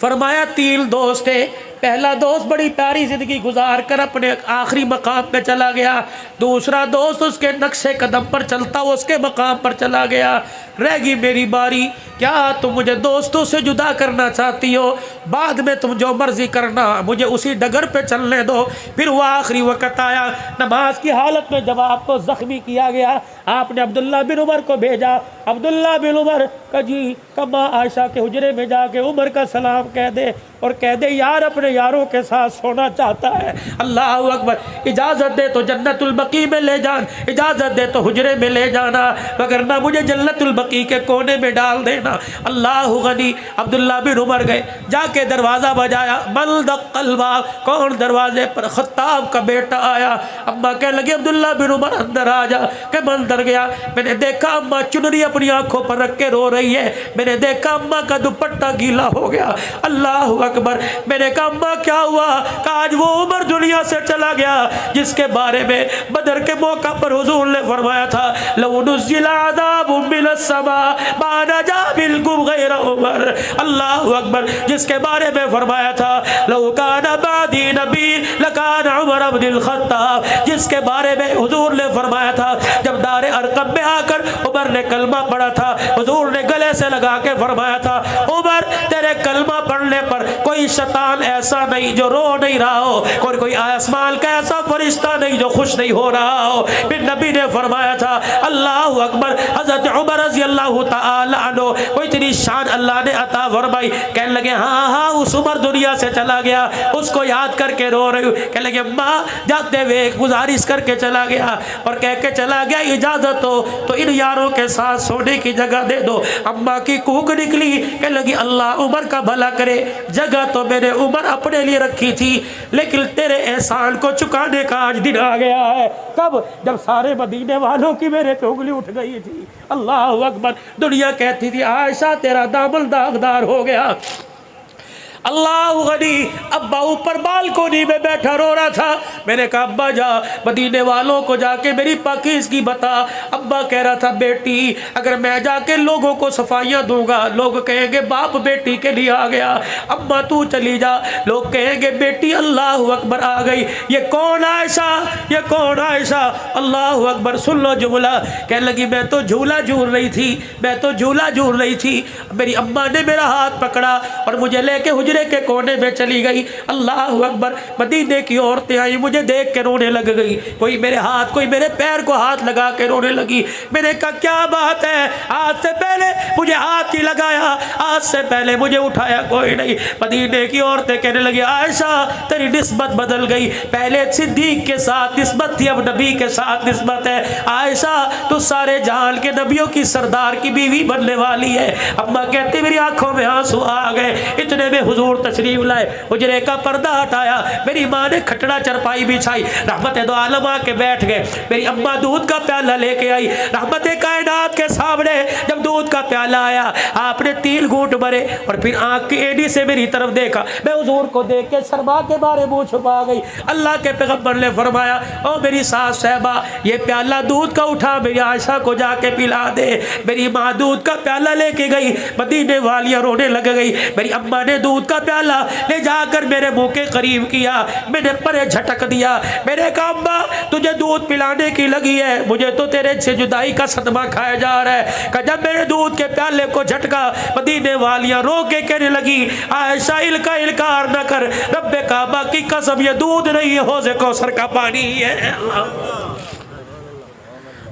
فرمایا 3 دوست تھے. پہلا دوست بڑی پیاری زندگی گزار کر اپنے آخری مقام پہ چلا گیا. دوسرا دوست اس کے نقش قدم پر چلتا وہ اس کے مقام پر چلا گیا. رہ گئی میری باری. کیا تم مجھے دوستوں سے جدا کرنا چاہتی ہو؟ بعد میں تم جو مرضی کرنا, مجھے اسی ڈگر پہ چلنے دو. پھر وہ آخری وقت آیا, نماز کی حالت میں جب آپ کو زخمی کیا گیا, آپ نے عبداللہ بن عمر کو بھیجا. عبداللہ بن عمر کا جی کما عائشہ کے حجرے میں جا کے عمر کا سلام کہہ دے اور کہہ دے یار اپنے یاروں کے ساتھ سونا چاہتا ہے. اللہ اکبر. اجازت دے تو جنت البقیع میں لے جان, اجازت دے تو حجرے میں لے جانا, وگرنہ مجھے جنت البقیع کے کونے میں ڈال دینا. اللہ غنی. عبداللہ بن عمر گئے, جا کے دروازہ بجایا. من دق الباب, کون دروازے پر؟ خطاب کا بیٹا آیا. اما کہنے لگی عبداللہ بن عمر اندر آ جا. کہ میں اندر گیا, میں نے دیکھا اما چنری اپنی آنکھوں پر رکھ کے رو رہی ہے. میں نے دیکھا اما کا دوپٹہ گیلا ہو گیا. اللہ اکبر. میں نے کہا اما کیا ہوا؟ کہ آج وہ عمر دنیا سے چلا گیا جس کے بارے میں بدر کے موقع پر حضور نے فرمایا تھا, لو نزل عذاب من السماء ما نجا منكم غیر عمر. اللہ اکبر. جس کے بارے میں فرمایا تھا لو کان بعدی نبی لکان عمر بن الخطاب. جس کے بارے میں حضور نے فرمایا تھا جب دار ارقم میں آ کر عمر نے کلمہ پڑھا تھا, حضور نے گلے سے لگا کے فرمایا تھا, عمر تیرے کلمہ پڑھنے پر کوئی شیطان ایسا نہیں جو رو نہیں رہا ہو, کوئی آسمان کا ایسا فرشتہ نہیں جو خوش نہیں ہو رہا ہو. پھر نبی نے فرمایا تھا اللہ اکبر, حضرت عمر رضی اللہ تعالی عنہ کو اتنی شان اللہ نے عطا فرمائی. کہنے لگے ہاں ہاں اس عمر دنیا سے چلا گیا, اس کو یاد کر کے رو رہی ہوں. کہنے لگے ماں جاتے ہوئے گزارش کر کے چلا گیا اور کہہ کے چلا گیا اجازت ہو تو ان یاروں کے ساتھ سونے کی جگہ دے دو. اماں کی کوک نکلی. کہنے لگی اللہ عمر کا بھلا کرے, جگہ تو میں نے عمر اپنے لیے رکھی تھی لیکن تیرے احسان کو چکانے کا آج دن آ گیا ہے. کب؟ جب سارے مدینے والوں کی میرے پہ انگلی اٹھ گئی تھی. اللہ اکبر. دنیا کہتی تھی عائشہ تیرا دامن داغدار ہو گیا. اللہ غنی. ابا اوپر بالکونی میں بیٹھا رو رہا تھا. میں نے کہا ابا جا مدینے والوں کو جا کے میری پاکیزگی بتا. ابا کہہ رہا تھا بیٹی اگر میں جا کے لوگوں کو صفائیاں دوں گا لوگ کہیں گے باپ بیٹی کے لیے آ گیا. ابا تو چلی جا, لوگ کہیں گے بیٹی اللہ اکبر آ گئی. یہ کون عائشہ, یہ کون عائشہ؟ اللہ اکبر. سن لو جملہ. کہنے لگی میں تو جھولا جھول رہی تھی, میں تو جھولا جھول رہی تھی. میری اماں نے میرا ہاتھ پکڑا اور مجھے لے کے حجرے کے کونے میں چلی گئی. اللہ اکبر. مدینے کی عورتیں آئی, مجھے دیکھ کے رونے لگ گئی. کوئی میرے ہاتھ, کوئی میرے پیر کو ہاتھ لگا کے رونے لگی. میں نے کہا کیا بات ہے, آج سے پہلے مجھے ہاتھ ہی لگایا, آج سے پہلے مجھے اٹھایا کوئی نہیں. مدینے کی عورتیں کہنے لگی عائشہ تیری نسبت بدل گئی, پہلے صدیق کے ساتھ نسبت تھی اب نبی کے ساتھ نسبت ہے. عائشہ تو سارے جہان کے نبیوں کی سردار کی بیوی بننے والی ہے. اماں کہتی میری آنکھوں میں آنسو آ گئے. اتنے میں حضور تشریف لائے, حجرے کا پردہ ہٹایا. میری ماں نے کھٹڑا چرپائی بچھائی, رحمت دو عالم آ کے بیٹھ گئے. میری اماں دودھ کا پیالہ لے کے آئی. رحمت کائنات کے سامنے جب دودھ کا پیالہ آیا آپ نے 3 گھونٹ بھرے اور پھر آنکھ کی ایڑی سے میری طرف دیکھا. میں حضور کو دیکھ کے شرما کے بارے منہ چھپا گئی. اللہ کے پیغمبر نے فرمایا او میری ساس صاحبہ یہ پیالہ دودھ کا اٹھا میری عائشہ کو جا کے پلا دے. میری ماں دودھ کا پیالہ لے کے گئی. مدینے والیاں رونے لگ گئی. میری اماں نے دودھ کا پیالہ لے جا کر میرے منہ کے قریب کیا, میں نے پرے جھٹک دیا. میں نے کہا اماں تجھے دودھ پلانے کی لگی ہے, مجھے تو تیرے سے جدائی کا صدمہ کھایا جا رہا ہے. کہ جب میرے دودھ کے پیالے کو جھٹکا مدینے والیاں رو کے کہنے لگی عائشہ انکار نہ کر, رب کعبہ کی قسم یہ دودھ نہیں ہے حوض کوثر کا پانی ہے.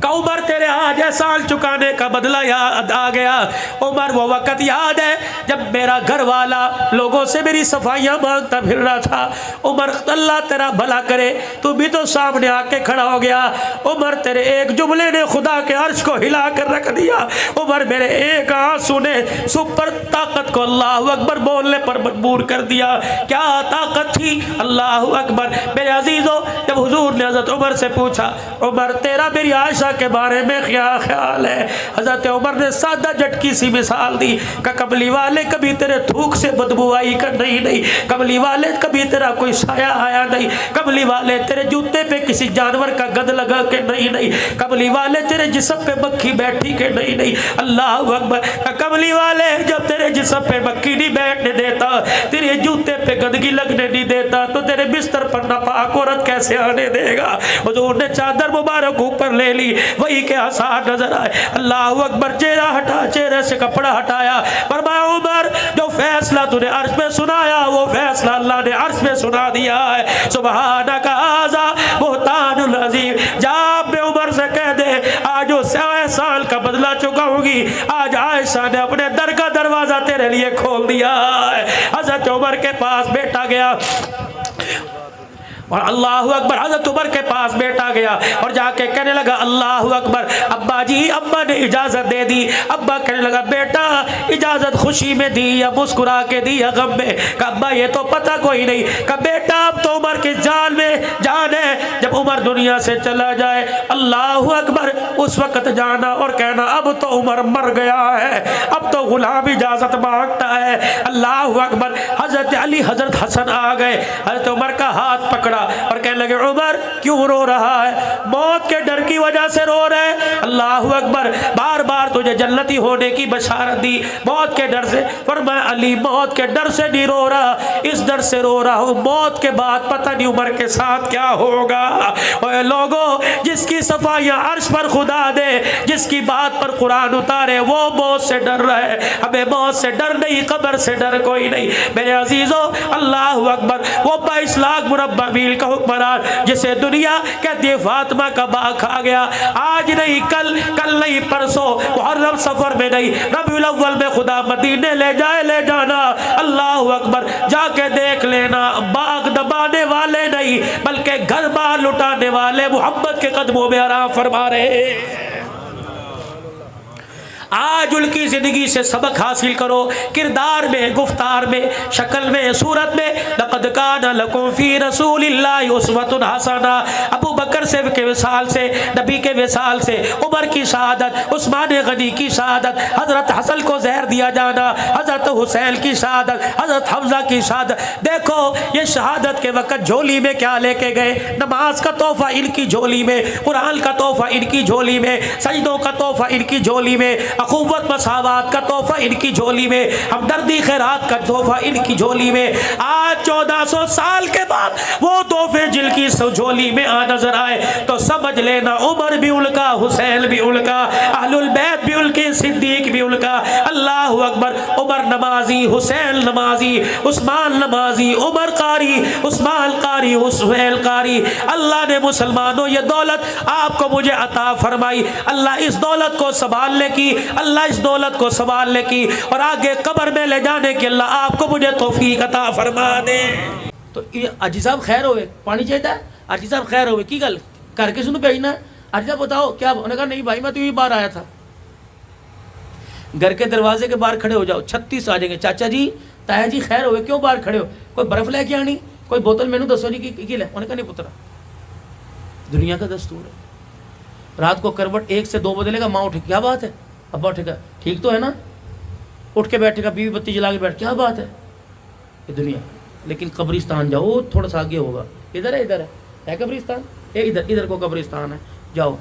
کہ عمر تیرے آج احسان چکانے کا بدلہ یاد آ گیا۔ عمر وہ وقت یاد ہے جب میرا گھر والا لوگوں سے میری صفائیاں مانگتا پھر رہا تھا۔ عمر اللہ تیرا بھلا کرے، تو بھی تو سامنے آ کے کھڑا ہو گیا۔ عمر تیرے ایک جملے نے خدا کے عرش کو ہلا کر رکھ دیا۔ عمر میرے ایک آنسو نے سپر طاقت کو اللہ اکبر بولنے پر مجبور کر دیا۔ کیا طاقت تھی؟ اللہ اکبر۔ میرے عزیزوں، جب حضور نے حضرت عمر سے پوچھا عمر تیرا میری عائشہ کے بارے میں کیا خیال ہے، حضرت عمر نے سادہ جھٹکی سی مثال دی کہ کملی والے کبھی تیرے تھوک سے بدبو آئی کہ نہیں، کملی والے کبھی تیرا کوئی سایہ آیا نہیں، کملی والے تیرے جوتے پہ کسی جانور کا گند لگا کہ نہیں، کملی والے تیرے جسم پہ مکھی بیٹھی کہ نہیں۔ اللہ اکبر۔ کملی والے جب تیرے جسم پہ مکھی نہیں بیٹھنے دیتا، تیرے جوتے پہ گندگی لگنے نہیں دیتا، تو تیرے بستر پر ناپاک عورت کیسے آنے دے گا؟ حضور نے چادر مبارک اوپر لے لی، وہی کے آثار نظر آئے۔ اللہ اکبر۔ چہرہ ہٹا، چہرے سے کپڑا ہٹایا، فرمایا عمر جو فیصلہ تو نے عرش میں سنایا وہ فیصلہ اللہ نے عرش میں سنا دیا ہے۔ سبحانک ھذا بہتان عظیم۔ جا میں عمر سے کہہ دے آج اس احسان کا بدلہ چکاؤں گی، آج عائشہ نے اپنے در کا دروازہ تیرے لیے کھول دیا ہے۔ حضرت عمر کے پاس بیٹا گیا اور اللہ اکبر، حضرت عمر کے پاس بیٹا گیا اور جا کے کہنے لگا اللہ اکبر ابا جی، ابا نے اجازت دے دی۔ ابا کہنے لگا بیٹا اجازت خوشی میں دی یا مسکرا کے دی یا غم میں؟ کہ ابا یہ تو پتہ کوئی نہیں۔ کہ بیٹا اب تو عمر کی جان میں جان ہے، جب عمر دنیا سے چلا جائے اللہ اکبر اس وقت جانا اور کہنا اب تو عمر مر گیا ہے، اب تو غلام اجازت مانگتا ہے۔ اللہ اکبر۔ حضرت علی حضرت حسن آ گئے، حضرت عمر کا ہاتھ پکڑا اور کہنے لگے عمر کیوں رو رہا ہے؟ موت کے ڈر کی وجہ سے رو رہے؟ اللہ اکبر۔ بار بار تجھے جنتی ہونے کی بشارت دی، موت کے ڈر سے؟ فرمایا علی موت کے ڈر سے نہیں رو رہا، اس ڈر سے رو رہا ہوں موت کے بعد پتہ نہیں عمر کے ساتھ کیا ہوگا۔ اے لوگوں، جس کی صفائیاں عرش پر خدا دے، جس کی بات پر قرآن اتارے، وہ موت سے ڈر رہا ہے۔ ہمیں موت سے ڈر نہیں، قبر سے ڈر کوئی نہیں۔ میرے عزیزوں اللہ اکبر۔ وہ 22 لاکھ مربع میل کا حکمران جسے دنیا کہتی ہے فاطمہ کا باغ کھا گیا، آج نہیں کل، کل نہیں پرسوں، محرم سفر میں نہیں، ربیع الاول میں خدا مدینے لے جائے لے جانا۔ اللہ اکبر۔ جا کے دیکھ لینا، باغ دبانے والے نہیں بلکہ گھر بار لٹانے والے محمد کے قدموں میں آرام فرما رہے ہیں۔ آج ان کی زندگی سے سبق حاصل کرو، کردار میں، گفتار میں، شکل میں، صورت میں۔ لقد کان لکم فی رسول اللہ اسوۃ حسنہ۔ ابو بکر سے کے وصال سے، نبی کے وصال سے، عمر کی شہادت، عثمان غنی کی شہادت، حضرت حسن کو زہر دیا جانا، حضرت حسین کی شہادت، حضرت حمزہ کی شہادت۔ دیکھو یہ شہادت کے وقت جھولی میں کیا لے کے گئے؟ نماز کا تحفہ ان کی جھولی میں، قرآن کا تحفہ ان کی جھولی میں، سجدوں کا تحفہ ان کی جھولی میں، اخوت مساوات کا تحفہ ان کی جھولی میں، ہمدردی خیرات کا تحفہ ان کی جھولی میں۔ آج 1400 سال کے بعد وہ تحفے جن کی جھولی میں آ نظر آئے تو سمجھ لینا عمر بھی ان کا، حسین بھی ان کا، اہل البیت بھی ان کے، صدیق بھی ان کا۔ اللہ اکبر۔ عمر نمازی، حسین نمازی، عثمان نمازی، عمر قاری، عثمان قاری، حسین قاری۔ اللہ نے مسلمانوں یہ دولت آپ کو مجھے عطا فرمائی، اللہ اس دولت کو سنبھالنے کی، اللہ اس دولت کو سنبھالنے کی اور آگے قبر میں لے جانے کی اللہ آپ کو مجھے توفیق عطا فرما دے۔ تو حاجی صاحب خیر ہوئے، پانی چاہیے تھا؟ حاجی صاحب خیر ہوئے کی گل کر کے سنو بھیجنا ہے؟ حاجی صاحب بتاؤ کیا؟ انہوں نے کہا نہیں بھائی میں تو ہی باہر آیا تھا۔ گھر کے دروازے کے باہر کھڑے ہو جاؤ، 36 آ جائیں گے۔ چاچا جی، تایا جی خیر ہوئے، کیوں باہر کھڑے ہو؟ کوئی برف لے کے آنی، کوئی بوتل مینو دسو جی کی لے؟ انہوں نے کہا نہیں پترا، دنیا کا دستور ہے۔ رات کو کروٹ 1 سے 2 بدلے گا، ماں اٹھے کیا بات ہے، ابا اٹھے گا ٹھیک تو ہے نا، اٹھ کے بیٹھے گا، بیوی بتی جلا کے بیٹھ، کیا بات ہے یہ دنیا۔ لیکن قبرستان جاؤ، تھوڑا سا آگے ہوگا، ادھر ہے قبرستان، ادھر کو قبرستان ہے، جاؤ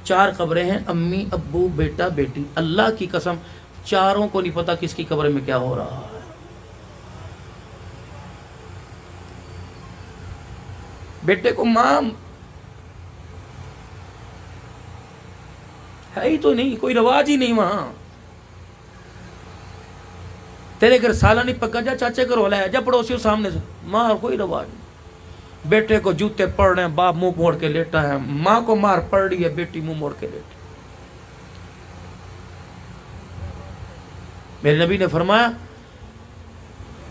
4 قبریں ہیں، امی ابو بیٹا بیٹی۔ اللہ کی قسم چاروں کو نہیں پتا کس کی قبر میں کیا ہو رہا ہے۔ بیٹے کو ماں ہے ہی تو نہیں، کوئی رواج ہی نہیں وہاں۔ تیرے گھر سالہ نہیں پکا، جا چاچے کا رولا ہے، جا پڑوسیوں سامنے سے، ماں کوئی رواج نہیں۔ بیٹے کو جوتے پڑ رہے ہیں، باپ منہ موڑ کے لیٹا ہے، ماں کو مار پڑ رہی ہے، بیٹی منہ موڑ کے لیٹی۔ میرے نبی نے فرمایا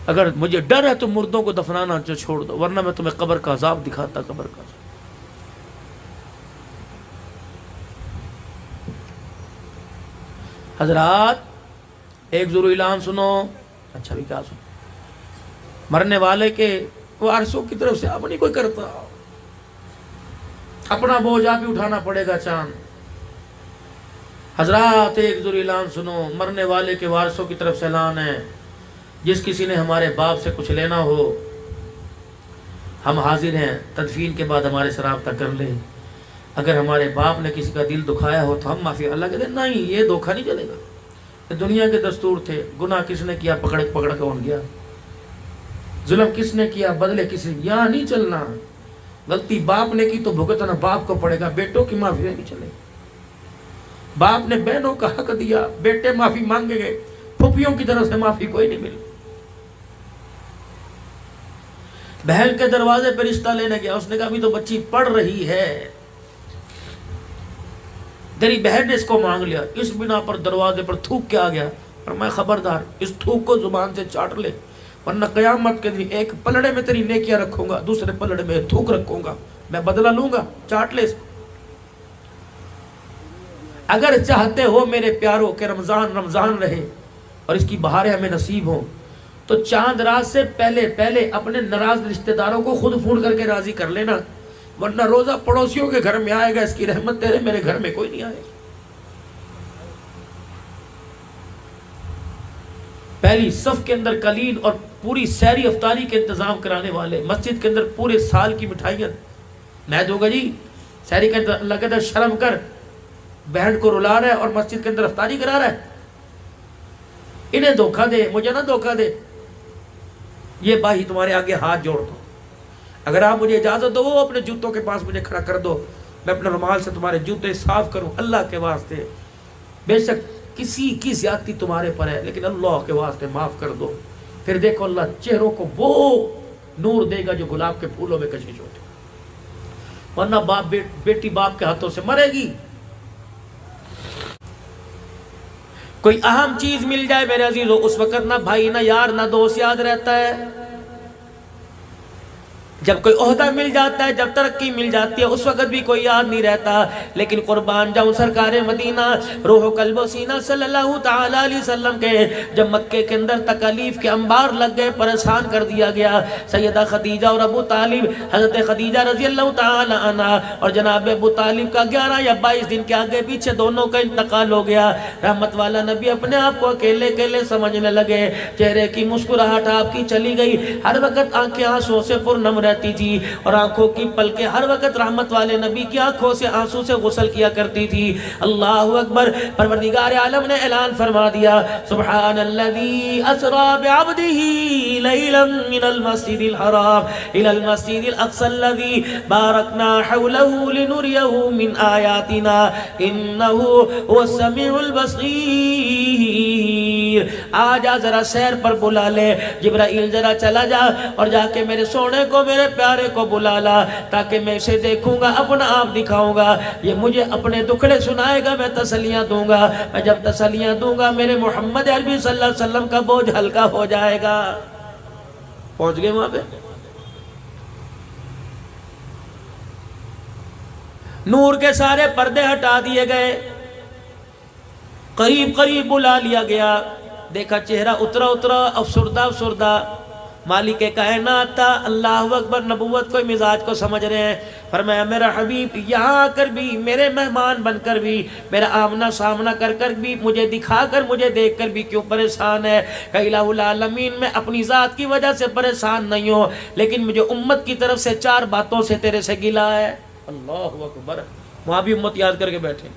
اگر مجھے ڈر ہے تو مردوں کو دفنانا چھوڑ دو، ورنہ میں تمہیں قبر کا عذاب دکھاتا، قبر کا عذاب۔ حضرات ایک ضرور اعلان سنو، اچھا بھی کیا سنو، مرنے والے کے وارثوں کی طرف سے اب نہیں کوئی کرتا، اپنا بوجھ آپ ہی اٹھانا پڑے گا چاند۔ حضرات ایک ضرور اعلان سنو، مرنے والے کے وارثوں کی طرف سے اعلان ہے، جس کسی نے ہمارے باپ سے کچھ لینا ہو ہم حاضر ہیں، تدفین کے بعد ہمارے سے رابطہ کر لیں۔ اگر ہمارے باپ نے کسی کا دل دکھایا ہو تو ہم معافی اللہ کہتے ہیں، نہیں یہ دھوکہ نہیں چلے گا، یہ دنیا کے دستور تھے، گناہ کس نے کیا پکڑ کے اون گیا، ظلم کس نے کیا بدلے کس نے، یہاں نہیں چلنا، غلطی باپ نے کی تو بھگتنا باپ کو پڑے گا، بیٹوں کی معافی نہیں چلے گی۔ باپ نے بہنوں کا حق دیا، بیٹے معافی مانگے گئے، پھوپھیوں کی طرف سے معافی کوئی نہیں ملی۔ بہن کے دروازے پہ رشتہ لینے گیا، اس نے کہا ابھی تو بچی پڑھ رہی ہے، تیری بہن نے اس کو مانگ لیا، اس بنا پر دروازے پر تھوک کے آ گیا، اور میں خبردار اس تھوک کو زبان سے چاٹ لے، ورنہ قیامت کے دن ایک پلڑے میں تیری نیکیاں رکھوں گا، دوسرے پلڑے میں تھوک رکھوں گا، میں بدلہ لوں گا، چاٹ لے اس کو۔ اگر چاہتے ہو میرے پیاروں کہ رمضان رمضان رہے اور اس کی بہاریں ہمیں نصیب ہوں تو چاند رات سے پہلے اپنے ناراض رشتہ داروں کو خود فون کر کے راضی کر لینا، ورنہ روزہ پڑوسیوں کے گھر میں آئے گا، اس کی رحمت تیرے میرے گھر میں کوئی نہیں آئے گا۔ پہلی صف کے اندر قلین اور پوری سحری افطاری کے انتظام کرانے والے، مسجد کے اندر پورے سال کی مٹھائیاں میں دوں گا جی، سحری کے اندر اللہ کہتا ہے شرم کر، بہن کو رلا رہا ہے اور مسجد کے اندر افطاری کرا رہا ہے، انہیں دھوکہ دے، مجھے نہ دھوکہ دے۔ یہ بھائی تمہارے آگے ہاتھ جوڑ دو، اگر آپ مجھے اجازت دو وہ اپنے جوتوں کے پاس مجھے کھڑا کر دو، میں اپنے رومال سے تمہارے جوتے صاف کروں اللہ کے واسطے، بے شک کسی کی زیادتی تمہارے پر ہے لیکن اللہ کے واسطے معاف کر دو۔ پھر دیکھو اللہ چہروں کو وہ نور دے گا جو گلاب کے پھولوں میں کشش ہوتے، ورنہ باپ بیٹی باپ کے ہاتھوں سے مرے گی۔ کوئی اہم چیز مل جائے میرے عزیزو، اس وقت نہ بھائی نہ یار نہ دوست یاد رہتا ہے، جب کوئی عہدہ مل جاتا ہے، جب ترقی مل جاتی ہے اس وقت بھی کوئی یاد نہیں رہتا۔ لیکن قربان جاؤں سرکار مدینہ روح و قلب و سینہ صلی اللہ تعالی علیہ وسلم کے جب مکے کے اندر تکالیف کے انبار لگ گئے، پریشان کر دیا گیا، سیدہ خدیجہ اور ابو طالب، حضرت خدیجہ رضی اللہ تعالی عنہ اور جناب ابو طالب کا 11 یا 22 دن کے آگے پیچھے دونوں کا انتقال ہو گیا۔ رحمت والا نبی اپنے آپ کو اکیلے اکیلے سمجھنے لگے، چہرے کی مسکراہٹ آپ کی چلی گئی، ہر وقت آنکھیں آنسوں سے پرنم رہتی تھی اور آنکھوں کی پلکیں ہر وقت رحمت والے نبی کی آنکھوں سے آنسو سے غسل کیا کرتی تھی۔ اللہ اکبر، پروردگار عالم نے اعلان فرما دیا، سبحان الذی اسری بعبدہ لیلا من المسجد الحرام الى المسجد الاقصى الذی بارکنا حولہ لنریہ من آیاتنا انہ هو السمیع البصیر۔ آجا ذرا سیر پر بلا لے، جبرائیل ذرا چلا جا اور جا کے میرے سونے کو میرے پیارے کو بلا لا تاکہ میں اسے دیکھوں گا، اپنا آپ دکھاؤں گا، یہ مجھے اپنے دکھڑے سنائے گا، میں تسلیاں دوں گا، میں جب تسلیاں دوں گا میرے محمد عربی صلی اللہ علیہ وسلم کا بوجھ ہلکا ہو جائے گا۔ پہنچ گئے وہاں پہ، نور کے سارے پردے ہٹا دیے گئے، قریب قریب بلا لیا گیا، دیکھا چہرہ اترا افسردہ مالک کائنات تھا۔ اللہ اکبر، نبوت کو مزاج کو سمجھ رہے ہیں، فرمایا میرا حبیب یہاں آ کر بھی، میرے مہمان بن کر بھی، میرا آمنا سامنا کر کر بھی، مجھے دکھا کر مجھے دیکھ کر بھی کیوں پریشان ہے؟ کہ الہ العالمین میں اپنی ذات کی وجہ سے پریشان نہیں ہوں، لیکن مجھے امت کی طرف سے 4 باتوں سے تیرے سے گلہ ہے۔ اللہ اکبر، وہاں بھی امت یاد کر کے بیٹھے،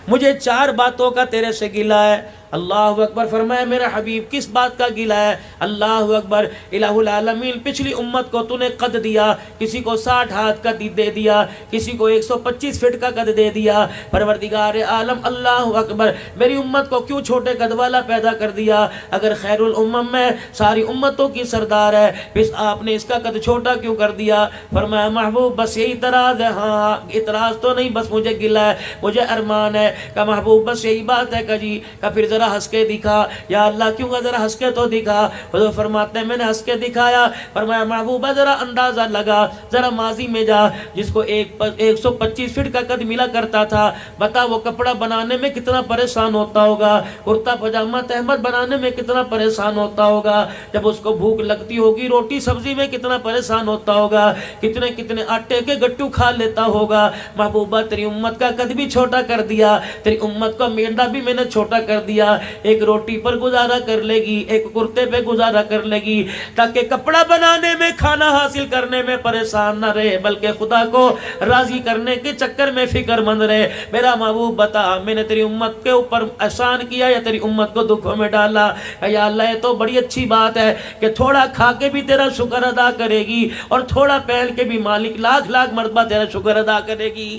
مجھے 4 باتوں کا تیرے سے گلہ ہے۔ اللہ اکبر. فرمایا میرا حبیب کس بات کا گلہ ہے؟ اللہ اکبر. الہ العالمین پچھلی امت کو تو نے قد دیا، کسی کو 60 ہاتھ کا دے دیا، کسی کو 125 فٹ کا قد دے دیا. پروردگار عالم اللہ اکبر میری امت کو کیوں چھوٹے قد والا پیدا کر دیا؟ اگر خیر الامم میں ساری امتوں کی سردار ہے پھر آپ نے اس کا قد چھوٹا کیوں کر دیا؟ فرمایا محبوب بس یہی اعتراض ہے. ہاں اعتراض تو نہیں، بس مجھے گلہ ہے، مجھے ارمان ہے. کہ محبوب بس یہی بات ہے کہ جی کہ پھر ذرا ہنس کے دکھا. یا اللہ کیوں کہ ذرا ہنس کے تو دکھا. حضور فرماتے ہیں میں نے ہنس کے دکھایا. فرمایا محبوبہ ذرا اندازہ لگا، ذرا ماضی میں جا، جس کو 125 فٹ کا قد ملا کرتا تھا، بتا وہ کپڑا بنانے میں کتنا پریشان ہوتا ہوگا، کرتا پاجامہ تہمت بنانے میں کتنا پریشان ہوتا ہوگا، جب اس کو بھوک لگتی ہوگی روٹی سبزی میں کتنا پریشان ہوتا ہوگا، کتنے کتنے آٹے کے گٹو کھا لیتا ہوگا. محبوبہ تیری امت کا قد بھی چھوٹا کر دیا، تیری امت کا میندہ بھی میں نے چھوٹا کر دیا. ایک روٹی پر گزارا کر لے گی، ایک کرتے پہ گزارا کر لے گی، تاکہ کپڑا بنانے میں کھانا حاصل کرنے میں پریشان نہ رہے بلکہ خدا کو راضی کرنے کے چکر میں فکر مند رہے. میرا محبوب بتا میں نے تیری امت کے اوپر احسان کیا یا تیری امت کو دکھوں میں ڈالا؟ یا اللہ یہ تو بڑی اچھی بات ہے کہ تھوڑا کھا کے بھی تیرا شکر ادا کرے گی اور تھوڑا پہن کے بھی مالک لاکھ لاکھ مرتبہ تیرا شکر ادا کرے گی.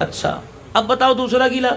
اچھا اب بتاؤ دوسرا گیلا.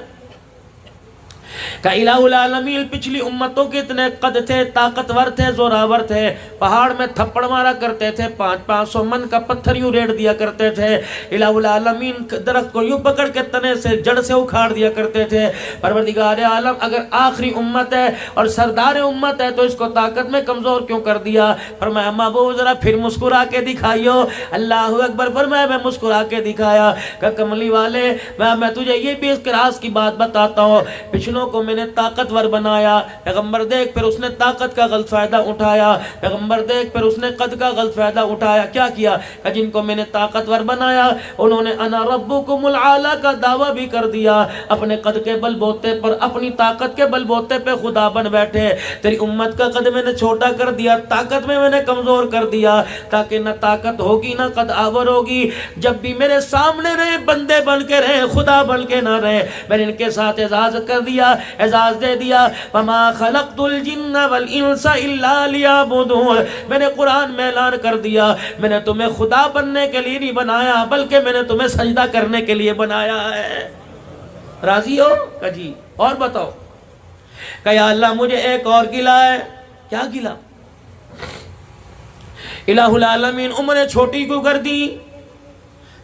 کہ الہ العالمین پچھلی امتوں کے اتنے قد تھے، طاقتور تھے، زوراور تھے، پہاڑ میں تھپڑ مارا کرتے تھے، 500 من کا پتھر یوں ریڑ دیا کرتے تھے. الہ العالمین درخت کو یوں پکڑ کے تنے سے جڑ سے اکھاڑ دیا کرتے تھے. پروردگار عالم اگر آخری امت ہے اور سردار امت ہے تو اس کو طاقت میں کمزور کیوں کر دیا؟ فرمایا محبوب ذرا پھر مسکرا کے دکھائیو. اللہ اکبر. فرمایا میں مسکرا کے دکھایا. کہ کملی والے میں تجھے یہ بھی اس راز کی بات بتاتا ہوں، پچھلوں کو میں نے طاقتور بنایا. پیغمبر دیکھ پھر اس نے طاقت کا غلط فائدہ اٹھایا. پیغمبر دیکھ پھر اس نے قد کا غلط فائدہ اٹھایا. کیا کیا؟ کہ جن کو میں نے طاقتور بنایا انہوں نے انا ربکم العالی کا دعویٰ بھی کر دیا، اپنے قد کے بل بوتے پر، اپنی طاقت کے بل بوتے پہ خدا بن بیٹھے. تیری امت کا قد میں نے چھوٹا کر دیا، طاقت میں نے کمزور کر دیا، تاکہ نہ طاقت ہوگی نہ قد آور ہوگی. جب بھی میرے سامنے رہے بندے بن کے رہے، خدا بن کے نہ رہے. میں نے ان کے ساتھ اعزاز کر دیا، اعزاز دے دیا. وما خلقت الجن والانس الا لیعبدون. میں نے قرآن میں اعلان کر دیا میں نے تمہیں خدا بننے کے لیے نہیں بنایا بلکہ میں نے تمہیں سجدہ کرنے کے لیے بنایا ہے. راضی ہو؟ کہ جی. اور بتاؤ. کہ یا اللہ مجھے ایک اور گلہ ہے. کیا گلہ؟ الہ العالمین عمریں چھوٹی کیوں کر دی؟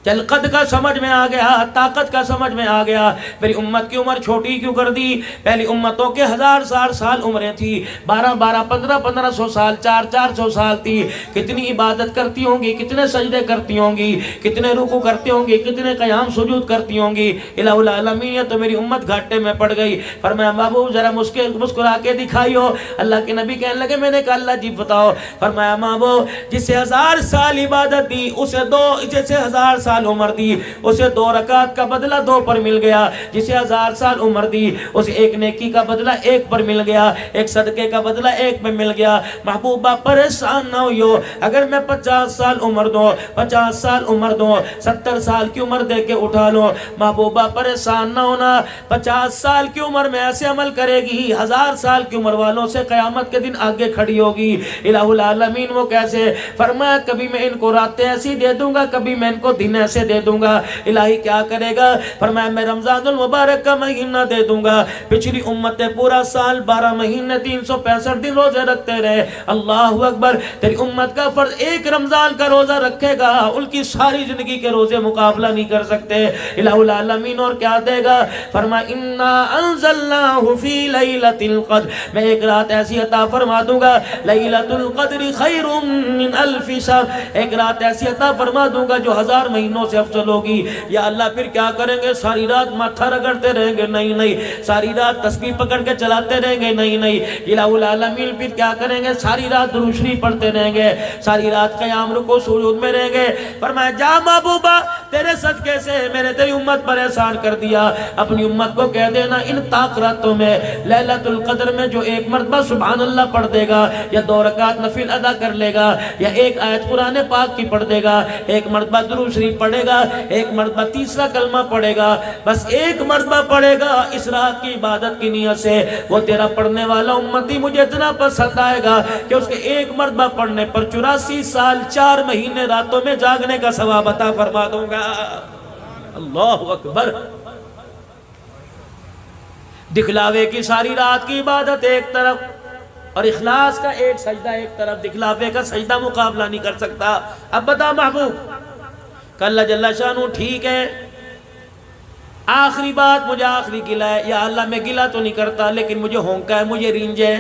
چل قد کا سمجھ میں آ گیا، طاقت کا سمجھ میں آ گیا، میری امت کی عمر چھوٹی کیوں کر دی؟ پہلی امتوں کے 1000 سال عمریں تھی، 1500 سال، 400 سال تھی. کتنی عبادت کرتی ہوں گی، کتنے سجدے کرتی ہوں گی، کتنے رکوع کرتی ہوں گی، کتنے قیام سجود کرتی ہوں گی. الہ العالمین یہ تو میری امت گھاٹے میں پڑ گئی. فرمایا محبوب ذرا مسکرا کے دکھائیو. اللہ کے نبی کہنے لگے میں نے کہا اللہ جی بتاؤ. فرمایا محبوب جسے 1000 سال عبادت دی اسے جسے 1000 سال عمر دی اسے 2 رکعت کا بدلہ 2 پر مل گیا. جسے 1000 سال عمر دی اسے 1 نیکی کا بدلہ 1 پر مل گیا، 1 صدقے کا بدلہ 1 میں مل گیا. محبوبہ پریشان نہ ہوئیو. اگر میں 50 سال عمر دوں، 50 سال عمر دوں، 70 سال کی عمر دے کے اٹھا لوں، محبوبہ پریشان نہ ہونا. 50 سال کی عمر میں ایسے عمل کرے گی 1000 سال کی عمر والوں سے قیامت کے دن آگے کھڑی ہوگی. الہ العالمین وہ کیسے؟ فرمایا کبھی میں ان کو راتیں ایسی دے دوں گا، کبھی میں ان کو دن ایسے دے دوں گا. الہی کیا کرے گا؟ فرمایا میں رمضان المبارک کا مہینہ دے دوں گا. پچھلی امتیں پورا سال 12 مہینے 365 دن روزے رکھتے رہے. اللہ اکبر. تیری امت کا فرض 1 رمضان کا روزہ رکھے گا، ان کی ساری زندگی کے روزے مقابلہ نہیں کر سکتے. الہ العالمین اور کیا دے گا؟ فرمایا انا انزلناہ فی لیلۃ القدر. میں ایک رات ایسی عطا فرما دوں گا، لیلۃ القدر خیر من الف شہر. ایک رات ایسی عطا فرما دوں گا جو 1000 مہینوں سے افضل ہوگی. یا اللہ پھر کیا کریں گے؟ ساری رات ماتھا رگڑتے رہیں گے؟ نہیں نہیں. ساری رات تسبیح پکڑ کے چلاتے رہیں گے؟ نہیں نہیں. الہ العالمین پھر کیا کریں گے؟ ساری رات درود شریف پڑھتے رہیں گے، ساری رات قیام رکوع سجود میں رہیں گے. فرمایا جا محبوبہ تیرے صدقے سے میں نے تیری امت پر احسان کر دیا. اپنی امت کو کہہ دینا ان راتوں میں لیلۃ القدر میں جو 1 مرتبہ سبحان اللہ پڑھ دے گا یا 2 رکعت نفل ادا کر لے گا یا 1 آیت قرآن پاک کی پڑھ دے گا، 1 مرتبہ درود شریف پڑھے گا، ایک مرتبہ تیسرا کلمہ پڑھے گا، بس ایک مرتبہ پڑھے گا اس رات کی عبادت کی نیت سے، وہ تیرا پڑھنے والا امتی مجھے اتنا پسند آئے گا کہ اس کے ایک مرتبہ پڑھنے پر 84 سال 4 مہینے راتوں میں جاگنے کا ثواب عطا فرما دوں گا۔ اللہ اکبر۔ دکھلاوے کی ساری رات کی عبادت ایک طرف اور اخلاص کا ایک سجدہ ایک طرف، دکھلاوے کا سجدہ مقابلہ نہیں کر سکتا۔ اب بتا محبوب، کہ اللہ جل شانہ ٹھیک ہے، آخری بات مجھے آخری گلہ ہے، یا اللہ میں گلہ تو نہیں کرتا لیکن مجھے ہونکا ہے، مجھے رینج ہے۔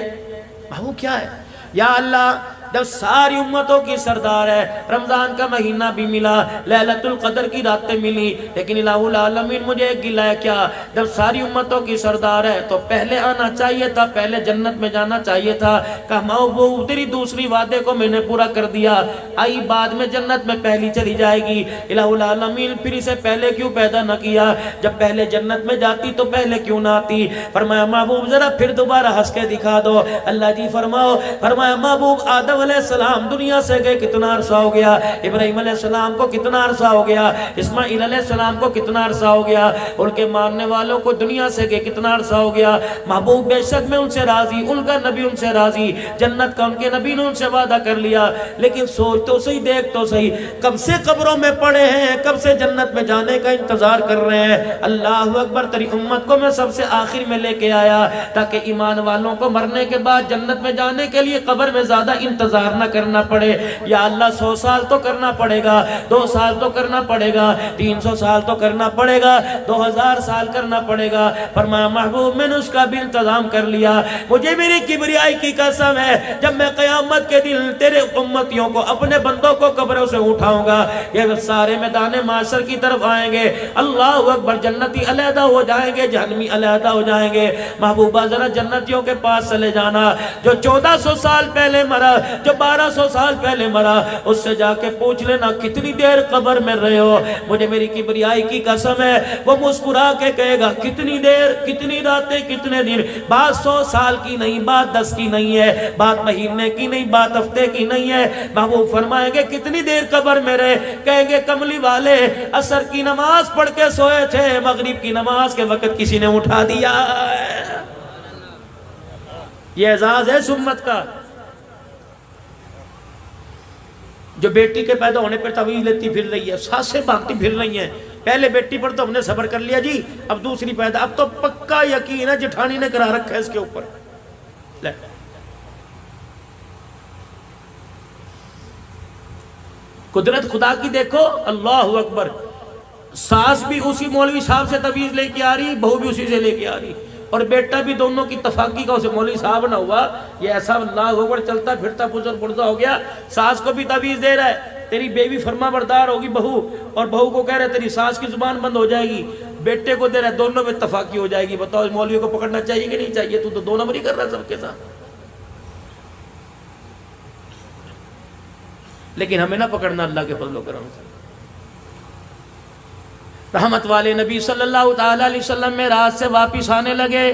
محبوب کیا ہے؟ یا اللہ جب ساری امتوں کی سردار ہے، رمضان کا مہینہ بھی ملا، لیلۃ القدر کی راتیں ملی، لیکن الہ العالمین مجھے ایک گلہ ہے کیا؟ جب ساری امتوں کی سردار ہے تو پہلے آنا چاہیے تھا، پہلے جنت میں جانا چاہیے تھا۔ کہا محبوب تیری دوسری وعدے کو میں نے پورا کر دیا، آئی بعد میں جنت میں پہلی چلی جائے گی۔ الہ العالمین پھر اسے پہلے کیوں پیدا نہ کیا؟ جب پہلے جنت میں جاتی تو پہلے کیوں نہ آتی؟ فرمایا محبوب ذرا پھر دوبارہ ہنس کے دکھا دو۔ اللہ جی فرماؤ، فرمایا محبوب آدم علیہ السلام دنیا سے گئے کتنا عرصہ ہو گیا، ابراہیم علیہ السلام کو کتنا عرصہ ہو گیا، اسماعیل علیہ السلام کو کتنا عرصہ ہو گیا، ان کے ماننے والوں کو دنیا سے گئے کتنا عرصہ ہو گیا۔ محبوب بے شک میں ان سے راضی، ان کا نبی ان سے راضی، جنت کا ان کے نبی نے ان سے وعدہ کر لیا، لیکن سوچ تو صحیح، دیکھ تو صحیح، کب سے قبروں میں پڑے ہیں، کب سے جنت میں جانے کا انتظار کر رہے ہیں۔ اللہ اکبر، تیری امت کو میں سب سے آخر میں لے کے آیا تاکہ ایمان والوں کو مرنے کے بعد جنت میں جانے کے لیے قبر میں زیادہ انتظار نہ کرنا پڑے۔ یا اللہ 100 سال تو کرنا پڑے گا، 2 سال تو کرنا پڑے گا، 300 سال تو کرنا پڑے گا، 2000 سال کرنا پڑے گا۔ فرمایا محبوب میں نے اس کا بھی انتظام کر لیا، مجھے میری کبریائی کی قسم ہے جب میں قیامت کے دن تیرے امتیوں کو، اپنے بندوں کو قبروں سے اٹھاؤں گا، یہ سارے میدان معاشر کی طرف آئیں گے، اللہ اکبر، جنتی علیحدہ ہو جائیں گے، جہنمی علیحدہ ہو جائیں گے۔ محبوبہ ذرا جنتیوں کے پاس چلے جانا، جو 1400 سال پہلے مرا، جو 1200 سال پہلے مرا، اس سے جا کے پوچھ لینا کتنی دیر قبر میں رہے ہو۔ مجھے میری کبریائی کی قسم ہے وہ مسکرا کے کہے گا کتنی دیر، کتنی راتیں، کتنے دن، بات 100 سال کی نہیں، بات 10 کی نہیں ہے، بات مہینے کی نہیں، بات ہفتے کی نہیں ہے۔ محبوب فرمائیں گے کتنی دیر قبر میں رہے؟ کہیں گے کملی والے عصر کی نماز پڑھ کے سوئے تھے، مغرب کی نماز کے وقت کسی نے اٹھا دیا۔ یہ اعزاز ہے سمت کا، جو بیٹی کے پیدا ہونے پر تعویذ لیتی پھر رہی ہے، سانسیں باندھتی پھر رہی ہیں، پہلے بیٹی پر تو ہم نے صبر کر لیا جی، اب دوسری پیدا، اب تو پکا یقین ہے جٹھانی نے کرا رکھا ہے اس کے اوپر۔ لے قدرت خدا کی دیکھو، اللہ اکبر، ساس بھی اسی مولوی صاحب سے تعویذ لے کے آ رہی، بہو بھی اسی سے لے کے آ رہی، اور بیٹا بھی دونوں کی تفاقی کا اسے مولوی صاحب نہ ہوا، یہ ایسا اللہ اکبر چلتا پھرتا بزرگ بردہ ہو گیا، ساس کو بھی تعویذ دے رہا ہے، تیری بیوی فرما بردار ہوگی بہو، اور بہو کو کہہ رہے تیری ساس کی زبان بند ہو جائے گی، بیٹے کو دے رہا ہے دونوں میں اتفاقی ہو جائے گی۔ بتاؤ مولوی کو پکڑنا چاہیے کہ نہیں چاہیے؟ تو 2 نمبر ہی کر رہا ہے سب کے ساتھ، لیکن ہمیں نہ پکڑنا اللہ کے فضل و کرم سے۔ رحمت والے نبی صلی اللہ تعالیٰ علیہ وسلم میں رات سے واپس آنے لگے،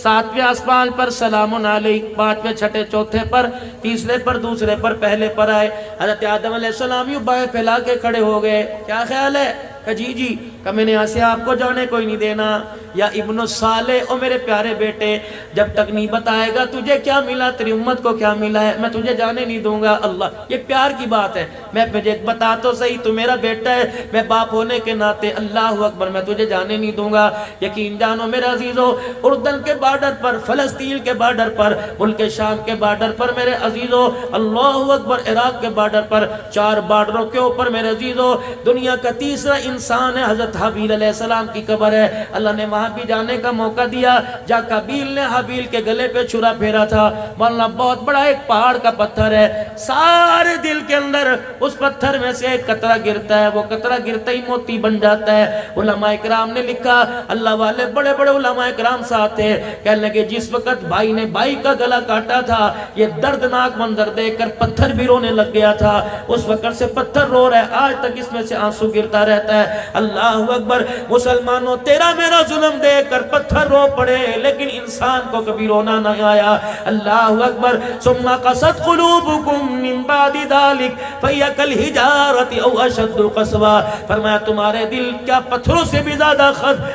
7ویں آسمان پر سلام علیک، 5ویں چھٹے چوتھے پر، تیسرے پر دوسرے پر پہلے پر آئے، حضرت آدم علیہ السلام یوں بائیں پھیلا کے کھڑے ہو گئے، کیا خیال ہے؟ کہ جی جی، کہ میں نے یہاں سے آپ کو جانے کوئی نہیں دینا، یا ابن الصالح، او میرے پیارے بیٹے، جب تک نہیں بتائے گا تجھے کیا ملا، تیری امت کو کیا ملا ہے، میں تجھے جانے نہیں دوں گا۔ اللہ، یہ پیار کی بات ہے، میں مجھے بتا تو صحیح، تو میرا بیٹا ہے، میں باپ ہونے کے ناطے، اللہ اکبر، میں تجھے جانے نہیں دوں گا۔ یقین جانو میرے عزیزو، اردن کے بارڈر پر، فلسطین کے بارڈر پر، ملک شام کے بارڈر پر میرے عزیزو، اللہ اکبر، عراق کے بارڈر پر، 4 بارڈروں کے اوپر میرے عزیزو، دنیا کا تیسرا انسان ہے حضرت حابیل علیہ السلام کی قبر ہے، اللہ نے وہاں بھی جانے کا موقع دیا، جا قابیل نے حابیل کے گلے پہ چھرا پھیرا تھا، مولانا بہت بڑا ایک پہاڑ کا پتھر ہے، سارے دل کے اندر اس پتھر میں سے ایک قطرہ گرتا ہے، وہ قطرہ گرتا ہی موتی بن جاتا ہے۔ علماء اکرام نے لکھا، اللہ والے بڑے بڑے علماء اکرام ساتھ تھے، کہنے لگے جس وقت بھائی نے بھائی کا گلا کاٹا تھا، یہ دردناک منظر دیکھ کر پتھر بھی رونے لگ گیا تھا، اس وقت سے پتھر رو رہا ہے، آج تک اس میں سے آنسو گرتا رہتا ہے۔ اللہ اکبر، مسلمانوں تیرا میرا ظلم دیکھ کر پتھر رو پڑے، لیکن انسان کو کبھی رونا نہ آیا۔ اللہ اکبر، ثم قست قلوبکم من بعد بعد ذلك فهي كالحجارة أو أشد قسوة. فرمایا تمہارے دل کیا پتھروں سے بھی زیادہ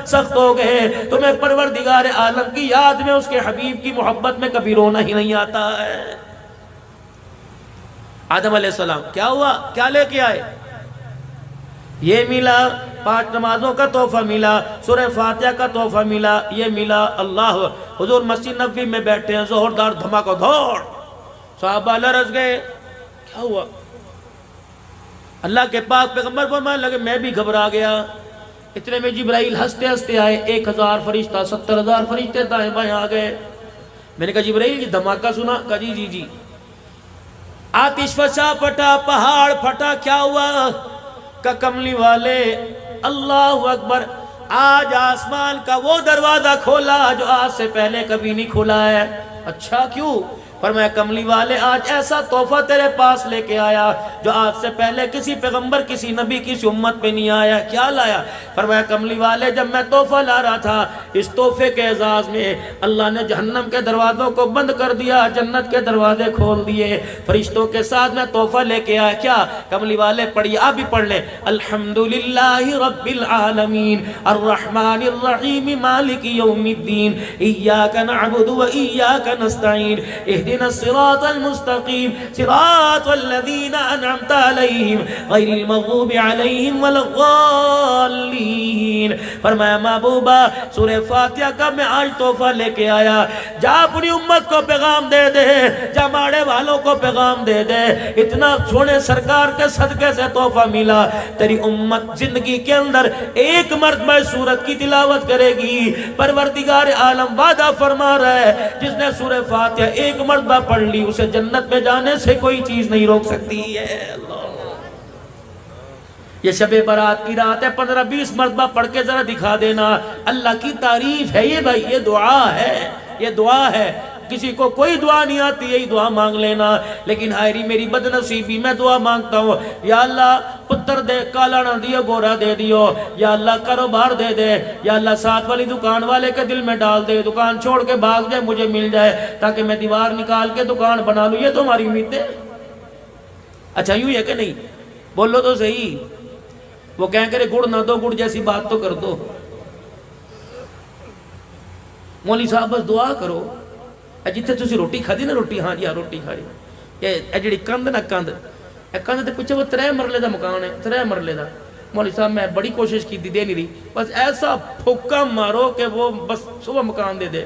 سخت ہو گئے؟ تمہیں پروردگار عالم کی یاد میں اس کے حبیب کی محبت میں کبھی رونا ہی نہیں آتا ہے. آدم علیہ السلام کیا ہوا؟ کیا لے کے آئے؟ یہ ملا، 5 نمازوں کا تحفہ ملا، سورہ فاتحہ کا تحفہ ملا، یہ ملا. اللہ حضور مسجد نبوی میں بیٹھے ہیں، زوردار دھماکہ دھوڑ، صحابہ لرز گئے. کیا ہوا؟ اللہ کے پاک پیغمبر فرمانے لگے میں بھی گھبرا گیا. اتنے میں جبرائیل ہنستے ہنستے آئے، 1000 فرشتہ 70,000 فرشتے دائیں بائیں آ گئے. میں نے کہا جبرائیل یہ دھماکہ سنا؟ کہا جی جی. آتش فشا پھٹا، پہاڑ پھٹا. کیا ہوا؟ کہ کملی والے اللہ اکبر، آج آسمان کا وہ دروازہ کھولا جو آج سے پہلے کبھی نہیں کھولا ہے. اچھا کیوں؟ فرمایا کملی والے آج ایسا تحفہ تیرے پاس لے کے آیا جو آج سے پہلے کسی پیغمبر، کسی نبی، کسی امت پہ نہیں آیا. کیا لایا؟ فرمایا کملی والے جب میں تحفہ لا رہا تھا، اس تحفے کے اعزاز میں اللہ نے جہنم کے دروازوں کو بند کر دیا، جنت کے دروازے کھول دیے. فرشتوں کے ساتھ میں تحفہ لے کے آیا. کیا؟ کملی والے پڑھیے، آپ بھی پڑھ لیں. الحمدللہ رب العالمین الرحمن الرحیم مالک یوم الدین ایاک نعبد و ایاک نستعین اهدنا الصراط المستقیم صراط الذین انعمت علیہم غیر المغضوب علیہم ولا الضالین. فرمایا محبوبہ سورہ فاتحہ کا میں آج تحفہ لے کے آیا. جا اپنی امت کو پیغام دے دے، جا ماڑے والوں کو پیغام دے دے، اتنا سونے سرکار کے صدقے سے تحفہ ملا. تیری امت زندگی کے اندر ایک مرتبہ سورت کی تلاوت کرے گی. پروردگار عالم وعدہ فرما رہا ہے جس نے سورہ فاتحہ ایک مرتبہ پڑھ لی اسے جنت میں جانے سے کوئی چیز نہیں روک سکتی ہے. اللہ، یہ شب برات کی رات ہے، 15-20 مرتبہ پڑھ کے ذرا دکھا دینا. اللہ کی تعریف ہے یہ بھائی، یہ دعا ہے، یہ دعا ہے. کسی کو کوئی دعا نہیں آتی، یہی دعا مانگ لینا. لیکن ہائری میری بد نصیبی، میں دعا مانگتا ہوں یا اللہ پتر دے، کالا نہ دیو گورا دے دیو، یا اللہ کاروبار دے دے، یا اللہ ساتھ والی دکان والے کے دل میں ڈال دے، دکان چھوڑ کے بھاگ جائے، مجھے مل جائے تاکہ میں دیوار نکال کے دکان بنا لوں. یہ تو ہماری امید ہے. اچھا یوں ہے کہ نہیں؟ بولو تو صحیح. وہ کہیں کرے گڑ نہ دو، گڑ جیسی بات تو کر دو. مولوی صاحب بس دعا کرو. جتنے تسی روٹی کھادی نا، روٹی ہاں جی ہاں روٹی کھا رہی، یہ جڑی کندھ نا کندھ تے پیچھے وہ 3 مرلے دا مکان ہے، 3 مرلے دا. مولوی صاحب میں بڑی کوشش کی دے نہیں رہی، بس ایسا پھوکا مارو کہ وہ بس صبح مکان دے دے.